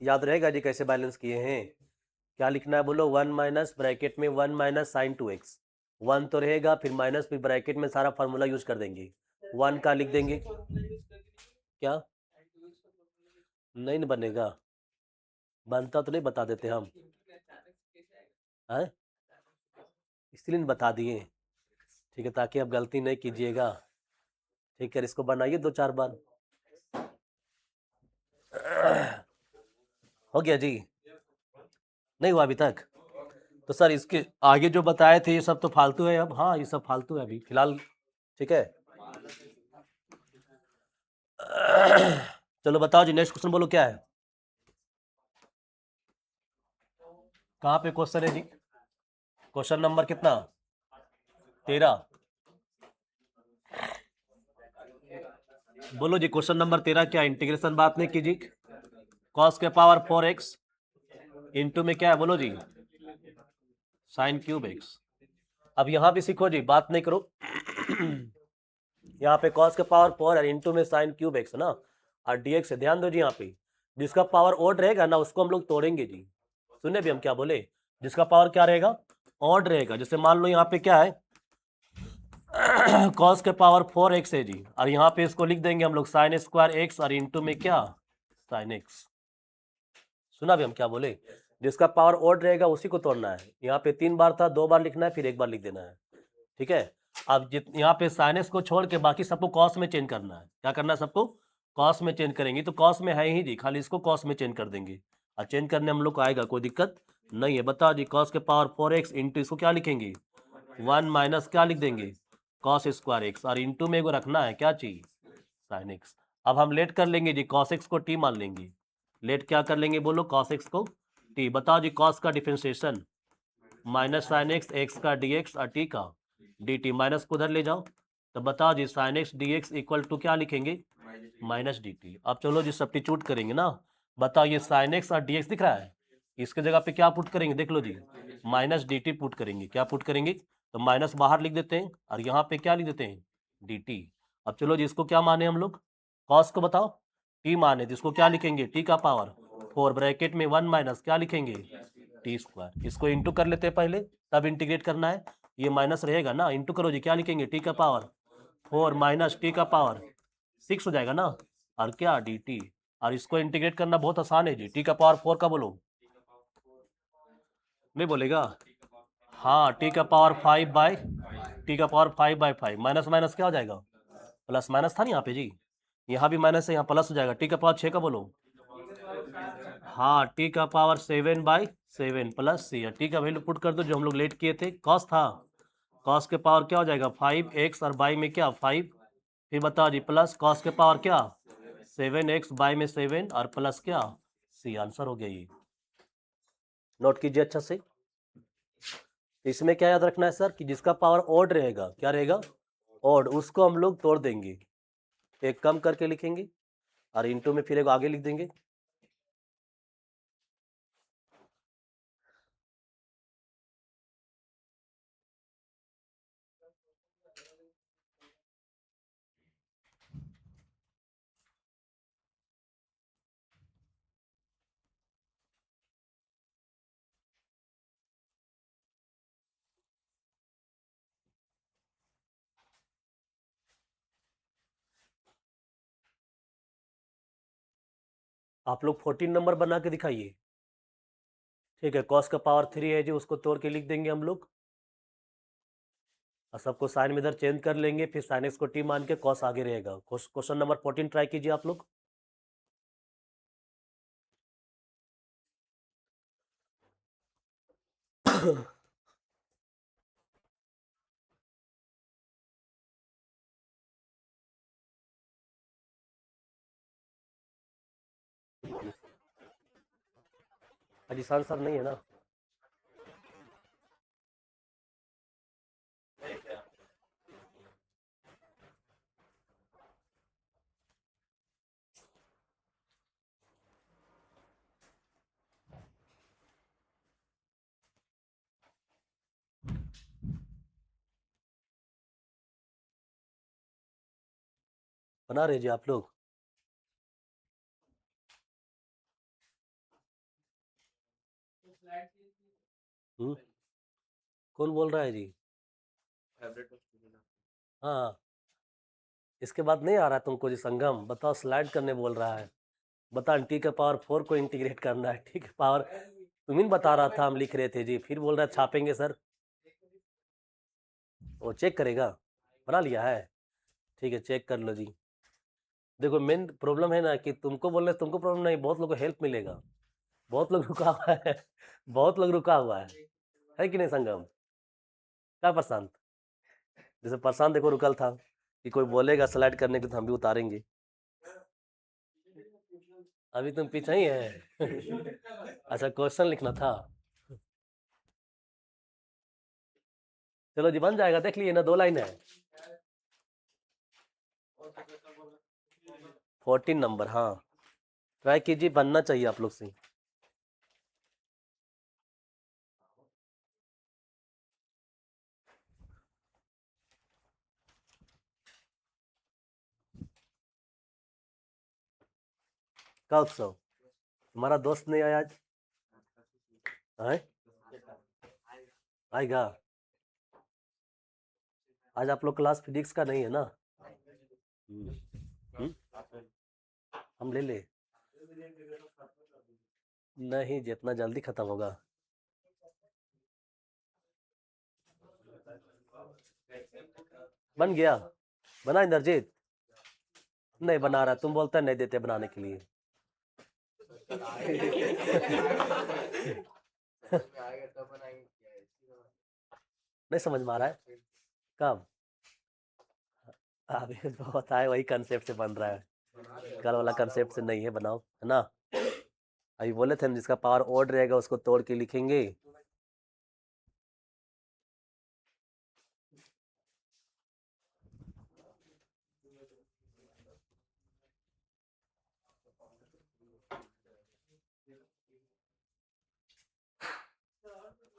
याद रहेगा जी कैसे बैलेंस किए हैं? क्या लिखना है बोलो? 1 माइनस ब्रैकेट में 1 माइनस साइन 2x, 1 तो रहेगा, फिर माइनस, फिर ब्रैकेट में सारा फार्मूला यूज कर देंगे। 1 का लिख देंगे। क्या नहीं बनेगा? बनता तो नहीं बता देते हम हैं, इसलिए नहीं बता दिए। ठीक है, ताकि आप गलती नहीं कीजिएगा। ठीक है, इसको बनाइए 2-4 बार। हो गया जी? नहीं हुआ अभी तक? तो सर इसके आगे जो बताए थे ये सब तो फालतू है अब। हाँ, ये सब फालतू है अभी फिलहाल। ठीक है। चलो बताओ जी, नेक्स्ट क्वेश्चन बोलो क्या है? कहाँ पे क्वेश्चन है जी? क्वेश्चन नंबर कितना? 13। बोलो जी, क्वेश्चन नंबर 13 क्या? इंटीग्रेशन बात नहीं कीजिए। कॉस के पावर 4x इंटू में क्या है बोलो जी? Sine cube x. अब यहां भी सीखो जी, बात नहीं करो। यहाँ पे कॉस के पावर 4 और इंटू में साइन क्यूब एक्स ना, और dx है। ध्यान दो जी, यहाँ पे जिसका पावर ओड रहेगा ना उसको हम लोग तोड़ेंगे जी। सुने भी हम क्या बोले? जिसका पावर क्या रहेगा? ऑड रहेगा। जैसे मान लो यहाँ पे क्या है, कॉस के पावर 4x है जी, और यहाँ पे इसको लिख देंगे हम लोग साइन स्क्वायर एक्स और इंटू में क्या? Sine x. सुना भी हम क्या बोले? जिसका पावर ओड रहेगा उसी को तोड़ना है। यहाँ पे 3 बार था, 2 बार लिखना है, फिर 1 बार लिख देना है। ठीक है। अब यहाँ पे साइनस को छोड़ के बाकी सबको कॉस में चेंज करना है। क्या करना है सबको? कॉस में चेंज करेंगे। तो कॉस में है ही जी, खाली इसको कॉस में चेंज कर देंगे और चेंज करने हम लोग को आएगा, कोई दिक्कत नहीं है। बताओ जी, कॉस के पावर 4x इंटू इसको क्या लिखेंगे? 1 माइनस क्या लिख देंगे? कॉस स्क्वायर एक्स, और इंटू में एगो रखना है क्या चीज? Sine x. अब हम लेट कर लेंगे जी, कॉस एक्स को टी मान लेंगे। लेट क्या कर लेंगे बोलो? कॉस एक्स को टी। बताओ जी, कॉस का differentiation minus sine x, x का डी एक्स और टी का डी टी। माइनस को उधर ले जाओ, तो बताओ जी sine x d x equal to क्या लिखेंगे? Minus d t. अब चलो जी सब्स्टिट्यूट करेंगे ना। बताओ ये साइन एक्स और डी एक्स दिख रहा है, इसके जगह पे क्या पुट करेंगे? देख लो जी, माइनस डी टी पुट करेंगे। क्या पुट करेंगे? तो माइनस बाहर लिख देते हैं और यहाँ पे क्या लिख देते हैं? D t. अब चलो जी, इसको क्या माने हम लोग? कॉस को बताओ टी माने, तो इसको क्या लिखेंगे? टी का पावर 4 ब्रैकेट में 1 माइनस क्या लिखेंगे? T square. इसको इंटू कर लेते हैं पहले, तब इंटीग्रेट करना है। ये माइनस रहेगा ना, इंटू करो जी, क्या लिखेंगे? टी का पावर 4 माइनस टी का पावर 6 हो जाएगा ना, और क्या? D t. और इसको इंटीग्रेट करना बहुत आसान है जी। टी का पावर 4 का बोलो? नहीं बोलेगा? हाँ, टी का पावर 5 बाई, टी का पावर 5/5 माइनस माइनस क्या हो जाएगा? प्लस। माइनस था ना यहाँ पे जी, यहाँ भी माइनस है, यहाँ प्लस हो जाएगा। टी का पावर 6 का बोलो? हाँ, टी का पावर 7/7 प्लस सी। टी का वैल्यू पुट कर दो जो हम लोग लेट किए थे, कॉस था। कॉस के पावर क्या हो जाएगा? 5x, और बाई में क्या? 5। फिर बताओ जी, प्लस कॉस के पावर क्या? 7x, बाई में 7 और प्लस क्या? सी। आंसर हो गया ये। नोट कीजिए अच्छा से। इसमें क्या याद रखना है सर, कि जिसका पावर ऑड रहेगा, क्या रहेगा? ऑड, उसको हम लोग तोड़ देंगे, एक कम करके लिखेंगे और इंटू में फिर एक आगे लिख देंगे। आप लोग 14 नंबर बना के दिखाइए। ठीक है, कॉस का पावर 3 है जी, उसको तोड़ के लिख देंगे हम लोग, और सबको साइन में इधर चेंज कर लेंगे, फिर साइन एक्स को टी मान के कॉस आगे रहेगा। क्वेश्चन नंबर 14 ट्राई कीजिए आप लोग। अजीसान सर नहीं है ना? बना रहे जी आप लोग? कौन बोल रहा है जी? हाँ, इसके बाद नहीं आ रहा है तुमको जी संगम? बताओ, स्लाइड करने बोल रहा है। बता, टी का पावर 4 को इंटीग्रेट करना है, टी का पावर, तुम ही बता रहा था, हम लिख रहे थे जी, फिर बोल रहा है छापेंगे सर। वो चेक करेगा? बना लिया है? ठीक है, चेक कर लो जी। देखो, मेन प्रॉब्लम है ना कि तुमको बोल रहे, तुमको प्रॉब्लम नहीं, बहुत लोग को हेल्प मिलेगा। बहुत लोग रुका हुआ है, बहुत लोग रुका हुआ है कि नहीं संगम? क्या प्रशांत? जैसे प्रशांत देखो रुकल था कि कोई बोलेगा स्लाइड करने के तो हम भी उतारेंगे। अभी तुम पीछे ही है। अच्छा, क्वेश्चन लिखना था। चलो जी, बन जाएगा, देख लिए ना, 2 लाइन है। 14 नंबर, हाँ, ट्राई कीजिए, बनना चाहिए आप लोग से। का उत्सव? तुम्हारा दोस्त नहीं आया आज? आए? आएगा? आज आप लोग क्लास फिजिक्स का नहीं है ना? हम्म? हम ले ले? नहीं, जितना जल्दी खत्म होगा। बन गया? बना इंद्रजीत? नहीं बना रहा, तुम बोलता नहीं देते बनाने के लिए। नहीं समझ में आ रहा है? कब? अभी बहुत आए, वही कंसेप्ट से बन रहा है, कल वाला कंसेप्ट से नहीं है, बनाओ, है ना? अभी बोले थे हम, जिसका पावर ओड रहेगा उसको तोड़ के लिखेंगे।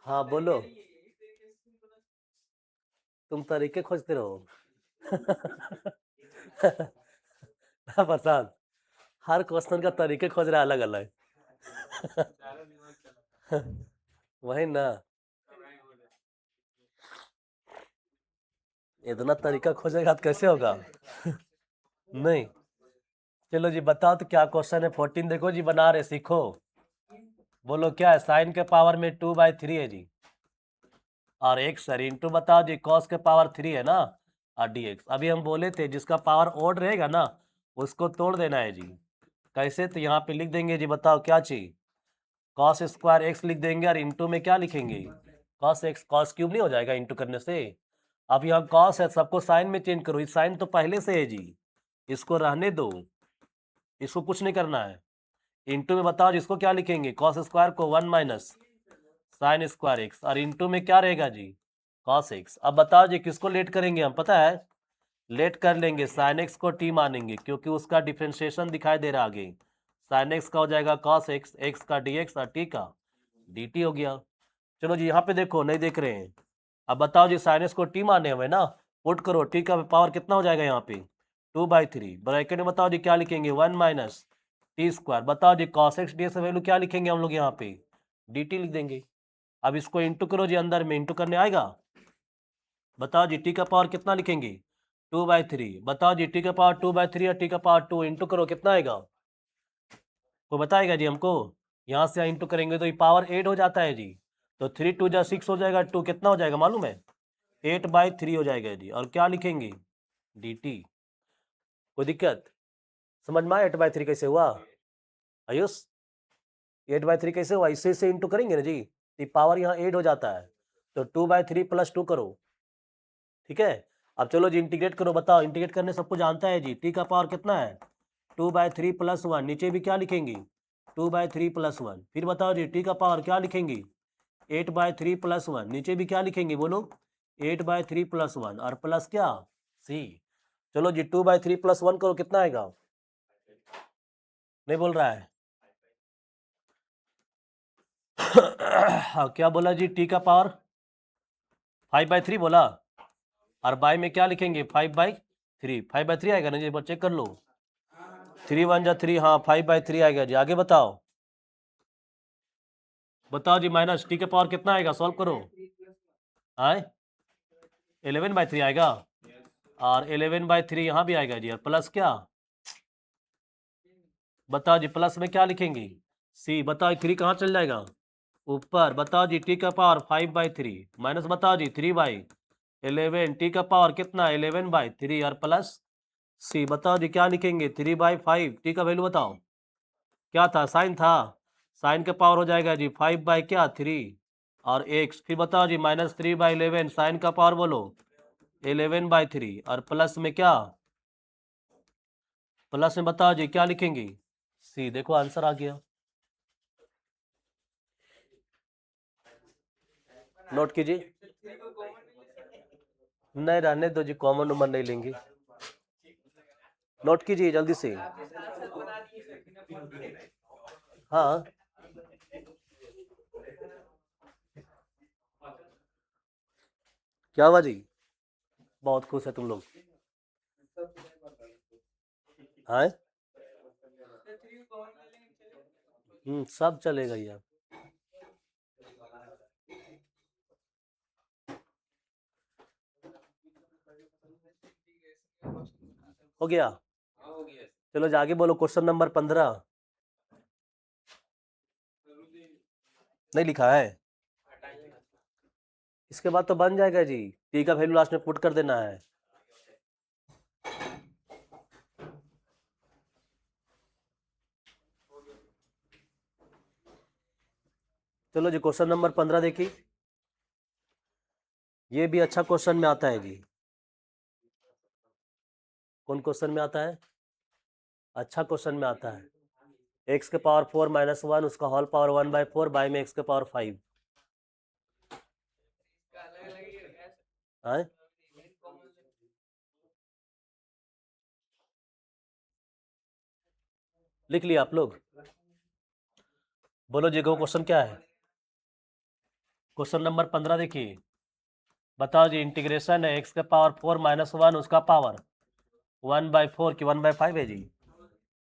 हाँ बोलो, तुम तरीके खोजते रहो। हाँ, प्रसाद, हर क्वेश्चन का तरीके खोज रहा है अलग अलग। वही ना, इतना तरीका खोजेगा तो कैसे होगा? नहीं, चलो जी, बताओ तो क्या क्वेश्चन है? 14 देखो जी, बना रहे, सीखो। बोलो क्या है? साइन के पावर में 2/3 है जी, और एक्स सर इंटू, बताओ जी, कॉस के पावर 3 है ना, और डी एक्स। अभी हम बोले थे जिसका पावर ओड रहेगा ना उसको तोड़ देना है जी। कैसे? तो यहाँ पे लिख देंगे जी, बताओ क्या चाहिए? कॉस स्क्वायर एक्स लिख देंगे, और इंटू में क्या लिखेंगे? Cos x. कॉस क्यूब नहीं हो जाएगा इंटू करने से? अब यहाँ कॉस है, सबको साइन में चेंज करो, इस साइन तो पहले से है जी, इसको रहने दो, इसको कुछ नहीं करना है। इंटू में बताओ जिसको क्या लिखेंगे? कॉस स्क्वायर को 1 माइनस साइन स्क्वायर एक्स, और इंटू में क्या रहेगा जी? Cos x. अब बताओ जी, किसको लेट करेंगे हम, पता है? लेट कर लेंगे, साइन एक्स को टी मानेंगे क्योंकि उसका डिफ्रेंशिएशन दिखाई दे रहा आगे। साइन एक्स का हो जाएगा कॉस एक्स, एक्स का डी एक्स और टी का डी टी हो गया। चलो जी यहाँ पे देखो, नहीं देख रहे हैं। अब बताओ जी, साइन एक्स को टी माने हुए ना, पुट करो, टी का पावर कितना हो जाएगा यहाँ पे 2/3। ब्रैकेट में बताओ जी क्या लिखेंगे 1 माइनस टी स्क्वायर। बताओ जी cos x d x value क्या लिखेंगे हम लोग यहाँ पे डी टी लिख देंगे। अब इसको इंटू करो जी, अंदर में इंटू करने आएगा। बताओ जी टी का पावर कितना लिखेंगे 2/3। बताओ जी टी का पावर 2/3 और टी का पावर 2 इंटू करो, कितना आएगा कोई बताएगा जी हमको। यहाँ से इंटू करेंगे तो ये पावर 8 हो जाता है जी, तो 3 2 जा 6 हो जाएगा, 2 कितना हो जाएगा मालूम है 8/3 हो जाएगा जी। और क्या लिखेंगे डी टी। कोई दिक्कत समझ में आया 8/3 कैसे हुआ आयुष? 8/3 कैसे हुआ, इससे से इंटू करेंगे ना जी, तो पावर यहाँ 8 हो जाता है, तो 2/3 + 2 करो, ठीक है। अब चलो जी इंटीग्रेट करो, बताओ इंटीग्रेट करने सबको जानता है जी, टी का पावर कितना है 2/3 + 1, नीचे भी क्या लिखेंगे 2/3 + 1। फिर बताओ जी टी का पावर क्या लिखेंगे 8/3 + 1, नीचे भी क्या लिखेंगे बोलो 8/3 + 1 और प्लस क्या सी। चलो जी 2/3 + 1 करो, कितना आएगा नहीं बोल रहा है हाँ क्या बोला जी, टी का पावर 5/3 बोला, और बाई में क्या लिखेंगे 5/3, 5/3 आएगा ना जी, चेक कर लो 3 1 जा 3, हाँ 5/3 आएगा जी। आगे बताओ, बताओ जी माइनस टी का पावर कितना आएगा, सॉल्व करो। आए 11/3 आएगा, और 11/3 यहाँ भी आएगा जी, और प्लस क्या बताओ जी, प्लस में क्या लिखेंगे सी। बताओ 3 कहाँ चल जाएगा ऊपर। बताओ जी टी का पावर 5/3 माइनस बताओ जी 3/11, टी का पावर कितना 11/3 और प्लस सी। बताओ जी क्या लिखेंगे 3/5, टी का वैल्यू बताओ क्या था, साइन था, साइन का पावर हो जाएगा जी 5/3 और एक्स। फिर बताओ जी -3/11, साइन का पावर बोलो 11/3 और प्लस में क्या, प्लस में बताओ जी क्या लिखेंगे सी। देखो आंसर आ गया, नोट कीजिए। नहीं रहने दो जी, कॉमन नंबर नहीं लेंगे, नोट कीजिए जल्दी से। हाँ क्या हुआ जी, बहुत खुश है तुम लोग। हाँ सब चलेगा यार। हो गया, चलो आगे बोलो, क्वेश्चन नंबर 15 नहीं लिखा है, इसके बाद तो बन जाएगा जी, टी का वैल्यू लास्ट में पुट कर देना है। चलो जी क्वेश्चन नंबर 15 देखिए, ये भी अच्छा क्वेश्चन में आता है जी। कौन क्वेश्चन में आता है, अच्छा क्वेश्चन में आता है। x के पावर 4 - 1 उसका होल पावर 1/4 बाई में x के पावर 5 है? लिख लिया आप लोग, बोलो जी क्वेश्चन क्या है। क्वेश्चन नंबर 15 देखिए, बताओ जी इंटीग्रेशन है x के पावर 4 - 1 उसका पावर 1/4 की 1/5 है जी,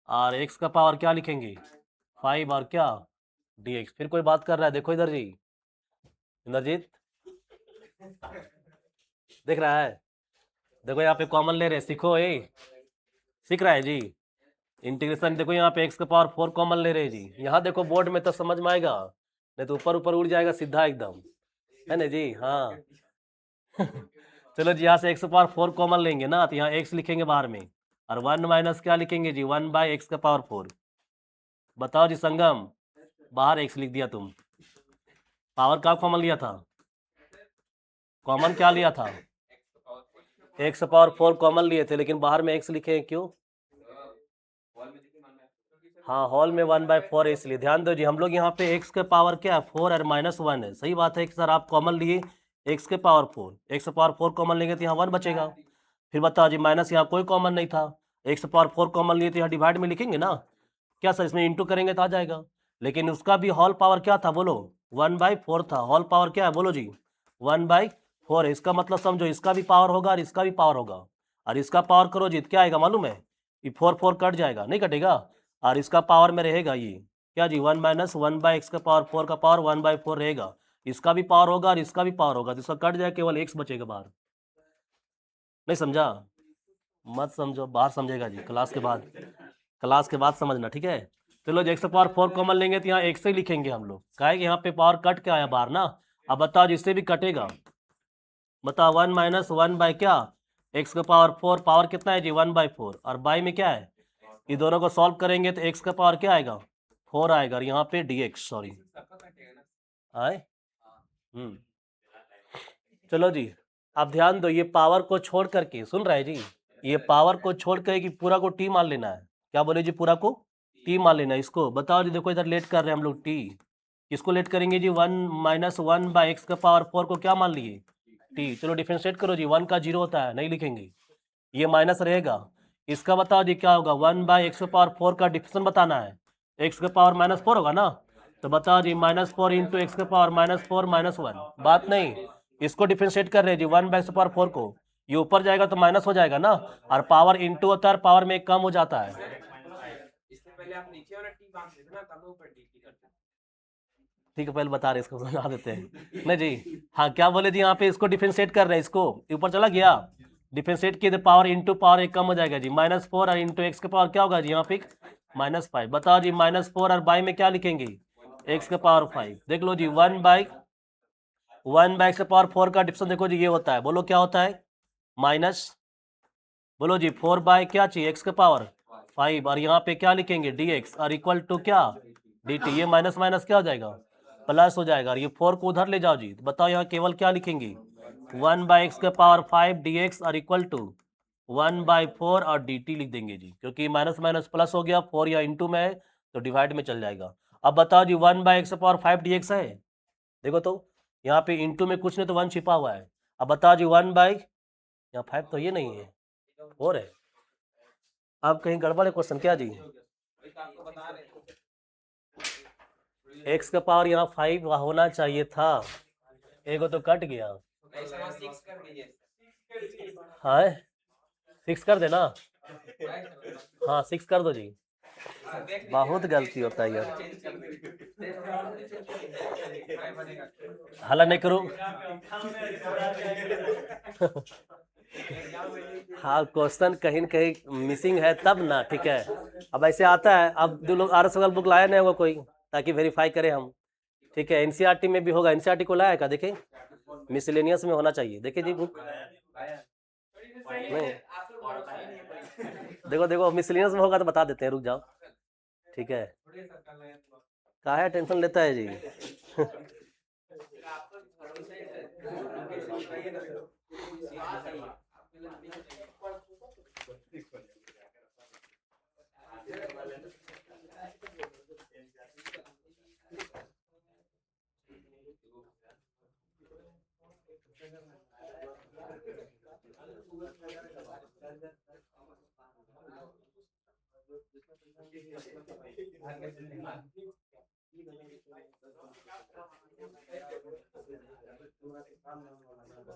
और x का पावर क्या लिखेंगे 5 और क्या dx। फिर कोई बात कर रहा है, देखो इधर जी इंद्रजीत देख रहा है, देखो यहाँ पे कॉमन ले रहे, सीखो ये सीख रहा है जी। इंटीग्रेशन देखो यहाँ पे x का पावर 4 कॉमन ले रहे जी, यहाँ देखो बोर्ड में तो समझ में आएगा, नहीं तो ऊपर ऊपर उड़ जाएगा सीधा एकदम, है ना जी। हाँ चलो जी यहाँ से x का पावर 4 कॉमन लेंगे ना, तो यहाँ x लिखेंगे बाहर में, और 1 माइनस क्या लिखेंगे जी 1/x का पावर 4। बताओ जी संगम, बाहर x लिख दिया तुम, पावर का कॉमन लिया था, कॉमन क्या लिया था x पावर 4 कॉमन लिए थे, लेकिन बाहर में x लिखे हैं क्यों, हाँ हॉल में 1/4 है इसलिए। ध्यान दो जी, हम लोग यहाँ पे x के पावर क्या है 4 और -1 है, सही बात है कि सर आप कॉमन लिए x के पावर 4, x पावर 4 कॉमन लेंगे तो यहाँ 1 बचेगा, फिर बताओ जी माइनस यहाँ कोई कॉमन नहीं था, एक्स पावर 4 कॉमन लिए तो यहाँ डिवाइड में लिखेंगे ना, क्या सर इसमें इंटू करेंगे तो आ जाएगा। लेकिन उसका भी होल पावर क्या था बोलो, 1/4 था। होल पावर क्या है बोलो जी, 1/4 है। इसका मतलब समझो इसका भी पावर होगा और इसका भी पावर होगा, और इसका पावर करो जी क्या आएगा मालूम है, ये 4 कट जाएगा, नहीं कटेगा, और इसका पावर में रहेगा ये क्या जी 1 माइनस 1/x का पावर 4 का पावर 1/4 रहेगा। इसका भी पावर होगा और इसका भी पावर होगा, तो इसका कट जाएगा, केवल x बचेगा बाहर। नहीं समझा, मत समझो, बाहर समझेगा जी क्लास के बाद, क्लास के बाद समझना, ठीक है। चलो जी एक्स पावर 4 कॉमन लेंगे तो यहाँ एक्स ही लिखेंगे हम लोग, क्या है कि यहाँ पे पावर कट के आया बाहर ना। अब बताओ जिससे भी कटेगा, बताओ 1 माइनस 1 बाय क्या, एक्स का पावर 4, पावर कितना है जी 1/4, और बाई में क्या है, ये दोनों को सॉल्व करेंगे तो एक्स का पावर क्या आएगा 4 आएगा, और यहाँ पे dx सॉरी आए। चलो जी अब ध्यान दो, ये पावर को छोड़ करके, सुन रहे हैं जी, ये पावर को छोड़ कर कि पूरा को टी मान लेना है, क्या बोले जी पूरा को टी मान लेना है। इसको बताओ जी, देखो इधर लेट कर रहे हैं हम लोग टी, किसको लेट करेंगे जी 1 माइनस 1 बाई एक्स का पावर 4 को क्या मान लिए टी। चलो डिफरेंशिएट करो जी, 1 का 0 होता है, नहीं लिखेंगे, ये माइनस रहेगा। इसका बताओ जी क्या होगा, 1 बाई एक्स का पावर 4 का डिफरेंस बताना है, एक्स का पावर -4 होगा ना, तो बताओ जी -4 इंटू एक्स का पावर -4 -1, बात नहीं, इसको डिफरेंशिएट कर रहे हैं जी 1 बाई एक्स का पावर 4 को, ये ऊपर जाएगा तो माइनस हो जाएगा ना, और पावर इंटू होता है, पावर में कम हो जाता है। इससे पहले आप नीचे वाला टी बांध देते ना, तब ऊपर डी करते। ठीक है पहले बता रहे, इसको समझा देते हैं। नहीं जी हाँ, क्या बोले जी यहाँ पे इसको डिफरेंशिएट कर रहे हैं, इसको ऊपर चला गया, डिफरेंशिएट किए तो पावर इंटू पावर एक कम हो जाएगा जी, -4 और इंटू एक्स का पावर क्या होगा जी यहाँ पे -5। बताओ जी -4 और बाई में क्या लिखेंगे, एक्स का पावर 5। देख लो जी 1 बाई एक्स का पावर 4 का डिफरेंस देखो जी ये होता है, बोलो क्या होता है माइनस, बोलो जी 4 बाई क्या चाहिए एक्स का पावर 5, और यहाँ पे क्या लिखेंगे dx, और इक्वल टू क्या dt, ये माइनस माइनस क्या हो जाएगा प्लस हो जाएगा, और ये 4 को उधर ले जाओ जी, तो बताओ यहाँ केवल क्या लिखेंगे 1 बाई एक्स का पावर 5 dx, और इक्वल टू 1/4 और dt लिख देंगे जी, क्योंकि माइनस माइनस प्लस हो गया, 4 या इंटू में है तो डिवाइड में चल जाएगा। अब बताओ जी 1 बाई एक्स का पावर 5 dx है, देखो तो यहाँ पे इंटू में कुछ नहीं तो 1 छिपा हुआ है। अब बताओ जी 1 बाई, यहाँ 5 तो ये नहीं है और है, अब कहीं गड़बड़ है क्वेश्चन क्या जी, एक्स का पावर यहाँ 5 होना चाहिए था, एगो तो कट गया, हाँ 6 कर देना, हाँ 6 कर दो जी, बहुत गलती होता है यार, हल्ला नहीं करो। हाँ क्वेश्चन कहीं न कहीं मिसिंग है तब ना, ठीक है। अब ऐसे आता है, अब दो लोग आर सवाल बुक लाया नहीं होगा कोई, ताकि वेरीफाई करें हम, ठीक है। एनसीईआरटी में भी होगा, एनसीईआरटी को लाया क्या देखें, मिसलेनियस में होना चाहिए, देखिए जी बुक नहीं, देखो देखो मिसलेनियस में होगा तो बता देते हैं, रुक जाओ, ठीक है, काहे टेंशन लेता है जी।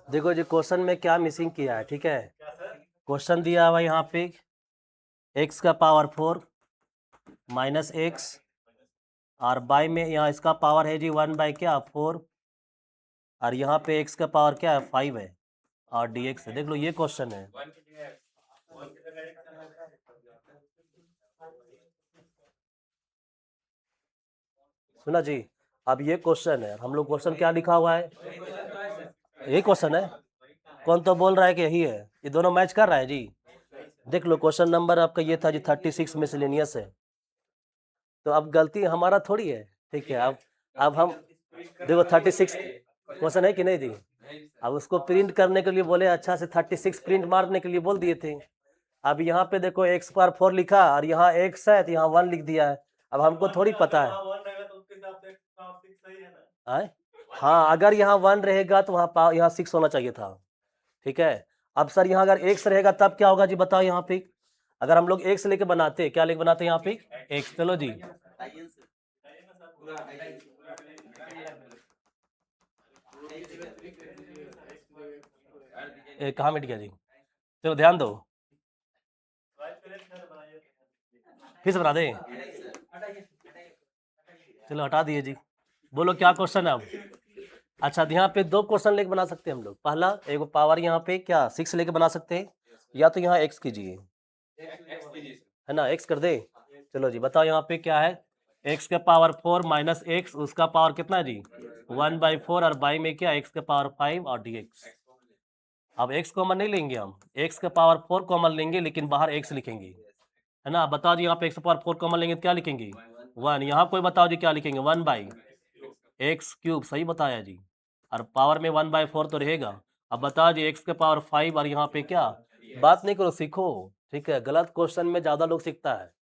देखो जी क्वेश्चन में क्या मिसिंग किया है, ठीक है। क्वेश्चन दिया हुआ यहाँ पे एक्स का पावर 4 माइनस एक्स, और बाई में यहाँ इसका पावर है जी 1 बाई क्या 4, और यहाँ पे एक्स का पावर क्या है 5 है, और dx है, देख लो ये क्वेश्चन है। सुना जी, अब ये क्वेश्चन है, हम लोग क्वेश्चन क्या लिखा हुआ है, यही क्वेश्चन है, कौन तो बोल रहा है कि यही है, ये दोनों मैच कर रहा है जी। देख लो क्वेश्चन नंबर आपका ये था जी 36 मिसलेनियस है, तो अब गलती हमारा थोड़ी है, ठीक है। अब हम देखो 36 क्वेश्चन है कि नहीं जी, अब उसको प्रिंट करने के लिए बोले अच्छा से 36 प्रिंट मारने के लिए बोल दिए थे। अब यहाँ पे देखो एक्स पावर 4 लिखा, और यहाँ एक्स है तो यहाँ 1 लिख दिया है, अब हमको थोड़ी पता है आए? हाँ अगर यहाँ 1 रहेगा तो वहाँ 6 होना चाहिए था, ठीक है। अब सर यहाँ अगर एक्स रहेगा तब क्या होगा जी, बताओ यहाँ पे। अगर हम लोग एक्स लेके बनाते, क्या लेके बनाते यहाँ पे, एक्स। चलो जी, कहाँ मिट गया जी, चलो ध्यान दो, फिर से बना दे, चलो हटा दिए जी। बोलो क्या क्वेश्चन है अब। अच्छा, यहाँ पे दो क्वेश्चन लेके बना सकते हैं हम लोग। पहला, एक पावर यहाँ पे क्या 6 लेके बना सकते हैं, या तो यहाँ x कीजिए, है ना, x कर दे। चलो जी, बताओ यहाँ पे क्या है, x के पावर 4 माइनस एक्स, उसका पावर कितना है जी, 1/4, और बाई में क्या, x के पावर 5 और dx। अब x कॉमन नहीं लेंगे हम, x के पावर 4 कॉमन लेंगे, लेकिन बाहर x लिखेंगे, है ना। बताओ जी, यहाँ पे x के पावर 4 कॉमन लेंगे तो क्या लिखेंगे, 1। यहाँ कोई बताओ जी क्या लिखेंगे, 1/x³ सही बताया जी, और पावर में 1/4 तो रहेगा। अब बताओ जी, x के पावर 5, और यहाँ पे क्या, बात नहीं करो, सीखो, ठीक है। गलत क्वेश्चन में ज्यादा लोग सीखता है,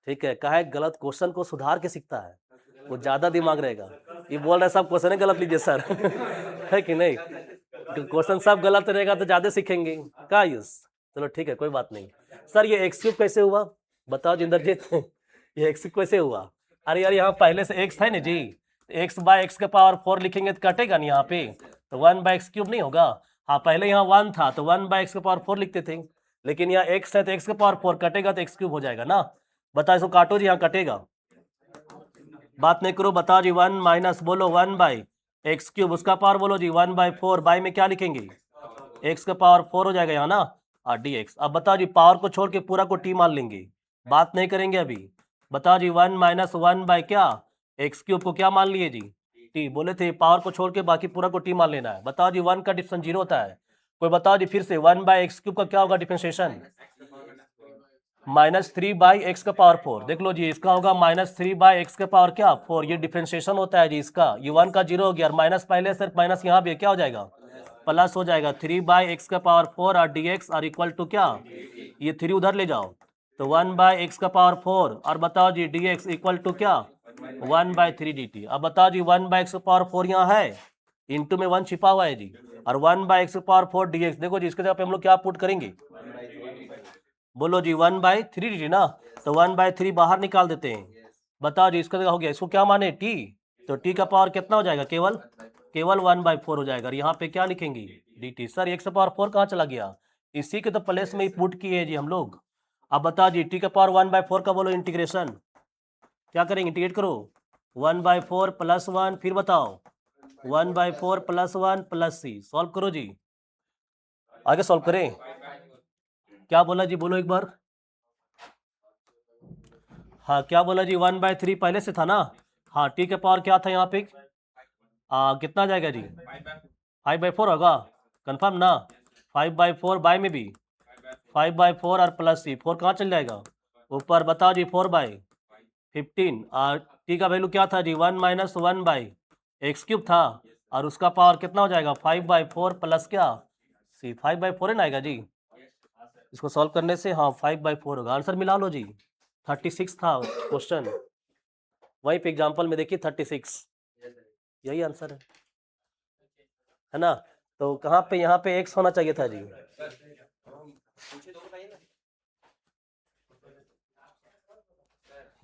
ठीक है। कहा है गलत क्वेश्चन को सुधार के सीखता है, वो ज्यादा दिमाग रहेगा। ये बोल रहे सब क्वेश्चन गलत लीजिए सर है कि नहीं, क्वेश्चन सब गलत रहेगा तो ज्यादा सीखेंगे का यूज। चलो ठीक है, कोई बात नहीं। सर ये x³ कैसे हुआ, बताओ जिंदरजीत ये x³ कैसे हुआ। अरे यार, यहाँ पहले से x है ना जी, x/x के पावर 4 लिखेंगे तो कटेगा नहीं यहाँ पे, तो 1/x³ नहीं होगा। हाँ, पहले यहाँ 1 था तो 1/x के पावर 4 लिखते थे, लेकिन यहाँ x है तो x के पावर 4 कटेगा तो x³ हो जाएगा ना। बताओ इसको काटो जी, यहाँ कटेगा, बात नहीं करो। बताओ जी, 1 माइनस, बोलो 1/x³, उसका पावर बोलो जी 1/4, बाई में क्या लिखेंगे, x का पावर 4 हो जाएगा यहाँ ना, और dx। अब बताओ जी, पावर को छोड़ के पूरा को t मान लेंगे, बात नहीं करेंगे अभी। बताओ जी, 1 माइनस 1 बाई क्या, x³ को क्या मान लिए जी, t। बोले थे पावर को छोड़ के बाकी पूरा को t मान लेना है। बताओ जी, 1 का डिफरेंस 0 होता है। कोई बताओ जी फिर से, 1/x³ का क्या होगा डिफरेंशिएशन, -3/x का पावर 4। देख लो जी, इसका होगा -3/x का पावर क्या 4, ये डिफरेंशिएशन होता है जी इसका। ये 1 का 0 हो गया, और माइनस पहले सिर्फ माइनस यहाँ भी क्या हो जाएगा, प्लस हो जाएगा। 3/x का पावर 4 और dx और इक्वल टू क्या, ये 3 उधर ले जाओ तो 1/x का पावर 4, और बताओ जी dx इक्वल टू क्या, 1/3 dt। अब बताओ जी, 1/x का पावर 4 यहाँ है, इंटू में 1 छिपा हुआ है जी, और 1/x का पावर 4 dx। देखो जी, इसके जगह पे हम लोग क्या पुट करेंगे, बोलो जी 1/3 dt ना, तो 1/3 बाहर निकाल देते हैं। बताओ जी, इसका जगह हो गया, इसको क्या माने t, तो t का पावर कितना हो जाएगा, केवल 1/4 हो जाएगा, और यहाँ पे क्या लिखेंगे dt। सर x का पावर 4 कहाँ चला गया, इसी के तो प्लेस में ही पुट किए जी हम लोग। अब बताओ जी, t का पावर 1/4 का बोलो इंटीग्रेशन, क्या करेंगे, इंटीग्रेट करो, 1/4 + 1, फिर बताओ 1/4 + 1 + c, सॉल्व करो जी, आगे सॉल्व करें। क्या बोला जी, बोलो एक बार। हाँ, क्या बोला जी, 1/3 पहले से था ना। हाँ, t का पावर क्या था यहाँ पे, कितना जाएगा जी, 5/4 होगा, कंफर्म ना। 5/4 बाई में भी 5/4 और प्लस c, 4 कहाँ चल जाएगा ऊपर। बताओ जी, 4/15, और t का वैल्यू क्या था जी, 1 माइनस 1/x³ था, और उसका पावर कितना हो जाएगा, 5/4 प्लस क्या c, 5/4 है ना आएगा जी। इसको सॉल्व करने से हाँ 5/4 होगा, आंसर मिला लो जी। 36 था क्वेश्चन, वहीं पे एग्जाम्पल में देखिए 36, यही आंसर है ना। तो कहाँ पे, यहाँ पे x होना चाहिए था जी,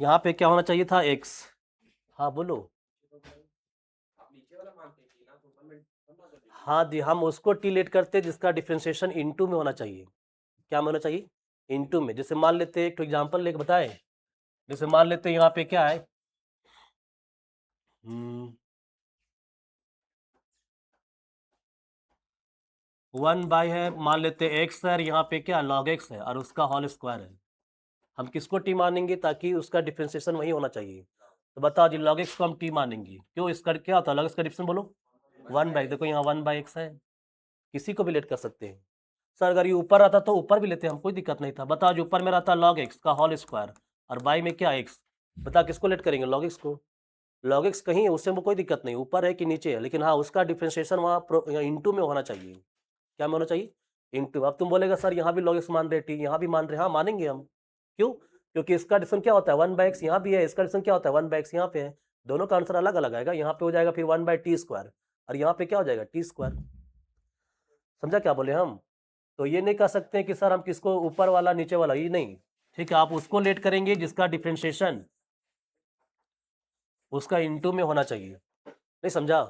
यहाँ पे क्या होना चाहिए था, x। हाँ बोलो। हाँ जी, हम उसको टी लेट करते जिसका डिफरेंशिएशन इनटू में होना चाहिए। क्या में होना चाहिए, इनटू में। जैसे मान लेते, एक एग्जांपल लेके बताए, जैसे मान लेते यहाँ पे क्या है, 1 है, मान लेते x है, यहाँ पे क्या log x है, और उसका होल स्क्वायर है। हम किसको टी मानेंगे, ताकि उसका डिफरेंशिएशन वही होना चाहिए। तो बताओ जी, log x को हम टी मानेंगे, क्यों, इसका क्या होता है log x का डिफरेंशिएशन, बोलो 1/, देखो यहाँ 1/x है, किसी को भी लेट कर सकते हैं। सर अगर ये ऊपर आता तो ऊपर भी लेते हैं हम, कोई दिक्कत नहीं था। बताओ जो ऊपर में रहता log x का होल स्क्वायर, और बाई में क्या x, बता किसको लेट करेंगे, log x को। log x कहीं है, उससे वो कोई दिक्कत नहीं, ऊपर है कि नीचे है, लेकिन हाँ उसका डिफरेंशिएशन वहाँ इंटू में होना चाहिए। क्या में होना चाहिए, इंटू। अब तुम बोलेगा सर यहाँ भी log x मान रहे, टी यहाँ भी मान रहे, हाँ मानेंगे हम, क्यों, क्योंकि इसका डिफरेंस क्या होता है 1/x, यहाँ भी है, इसका डिफरेंस क्या होता है 1/x, यहाँ पे है। दोनों का आंसर अलग अलग आएगा, यहाँ पे हो जाएगा फिर 1/t², और यहाँ पे क्या हो जाएगा t²। समझा क्या बोले हम। तो ये नहीं कह सकते कि सर हम किसको ऊपर वाला नीचे वाला, ये नहीं। ठीक है, आप उसको लेट करेंगे जिसका डिफरेंशिएशन उसका इनटू में होना चाहिए। नहीं समझा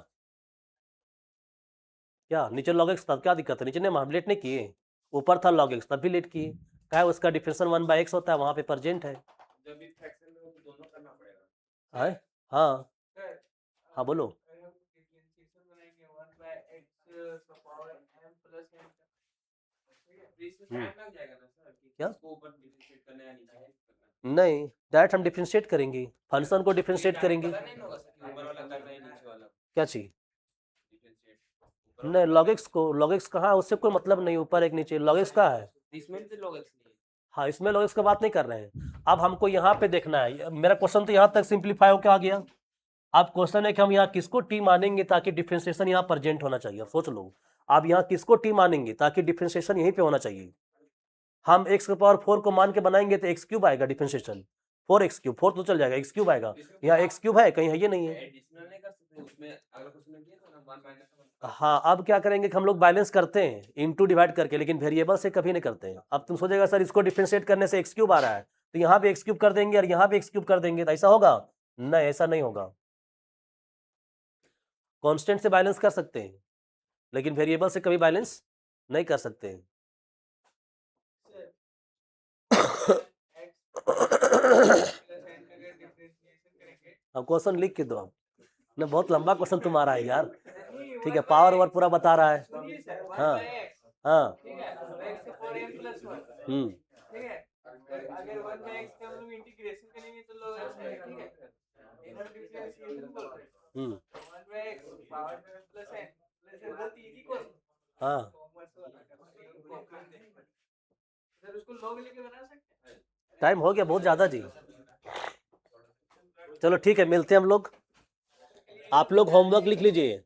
क्या? नीचे log x था, क्या दिक्कत है? नीचे नहीं हम लेट नहीं किए, ऊपर था log x तब भी लेट किए। क्या है उसका डिफरेंशिएशन 1/x होता है, वहां पे परजेंट है। जब भी फ्रैक्शन में हो तो दोनों करना पड़ेगा। है हाँ सर, हाँ बोलो। अगर हम डिफरेंशिएशन बनाएंगे 1/x का पावर m प्लस n, ठीक है, तो इसमें टाइम लग जाएगा ना सर कि क्या? किसको ऊपर डिफरेंशिएट करना है या नीचे करना है। नहीं, डायरेक्ट हम डिफरेंशिएट करेंगे, फंक्शन को डिफरेंशिएट करेंगे। पता नहीं होगा सर कि ऊपर वाला करना है नीचे वाला क्या चीज? डिफरेंशिएट। ऊपर नहीं, वाला log x को, log x कहाँ है, उससे कोई मतलब नहीं, ऊपर एक नीचे log x का है। इसमें तो log x नहीं है। हाँ, इसमें log x का बात नहीं कर रहे हैं। अब हमको यहाँ पे देखना है, मेरा क्वेश्चन तो यहाँ तक सिंप्लीफाई होकर आ गया। अब क्वेश्चन है कि हम यहाँ किसको टी मानेंगे ताकि डिफरेंशिएशन यहाँ प्रेजेंट होना चाहिए। अब सोच लो, आप यहाँ किसको टी मानेंगे ताकि डिफरेंशिएशन यहीं पे होना चाहिए। हम x के पावर 4 को मान के बनाएंगे तो x क्यूब आएगा डिफरेंशिएशन, 4x3, 4 तो चल जाएगा, x क्यूब आएगा। यहाँ x क्यूब है कहीं, है ये नहीं है। एडिशनल नहीं कर सकते उसमें, अगला क्वेश्चन में किया था ना 1 माइनस 1। हाँ, अब क्या करेंगे कि हम लोग बैलेंस करते हैं इनटू डिवाइड करके, लेकिन वेरिएबल से कभी नहीं करते हैं। अब तुम सोचेगा सर इसको डिफरेंशिएट करने से x क्यूब आ रहा है तो यहाँ पे x क्यूब कर देंगे और यहाँ पे x क्यूब कर देंगे, तो ऐसा होगा? नहीं, ऐसा नहीं होगा। कांस्टेंट से बैलेंस कर सकते हैं लेकिन वेरिएबल से कभी बैलेंस नहीं कर सकते हैं। अब क्वेश्चन लिख के दो आप ना, बहुत लंबा क्वेश्चन तुम्हारा है यार। ठीक है, पावर ओवर पूरा बता रहा है। हाँ हाँ ठीक है, तो x का पावर m प्लस 1, हम्म ठीक है। अगर 1/x का हम लोग इंटीग्रेशन करेंगे तो log x आएगा, ठीक है। इधर डिफरेंशिएशन बोल रहे हैं, 1/x पावर में प्लस n प्लस n बहुत इजी क्वेश्चन। हाँ कॉमर्स वाला का सर उसको log लेके बना सकते हैं। टाइम हो गया बहुत ज़्यादा जी। चलो ठीक है, मिलते हैं हम लोग। आप लोग होमवर्क लिख लीजिए।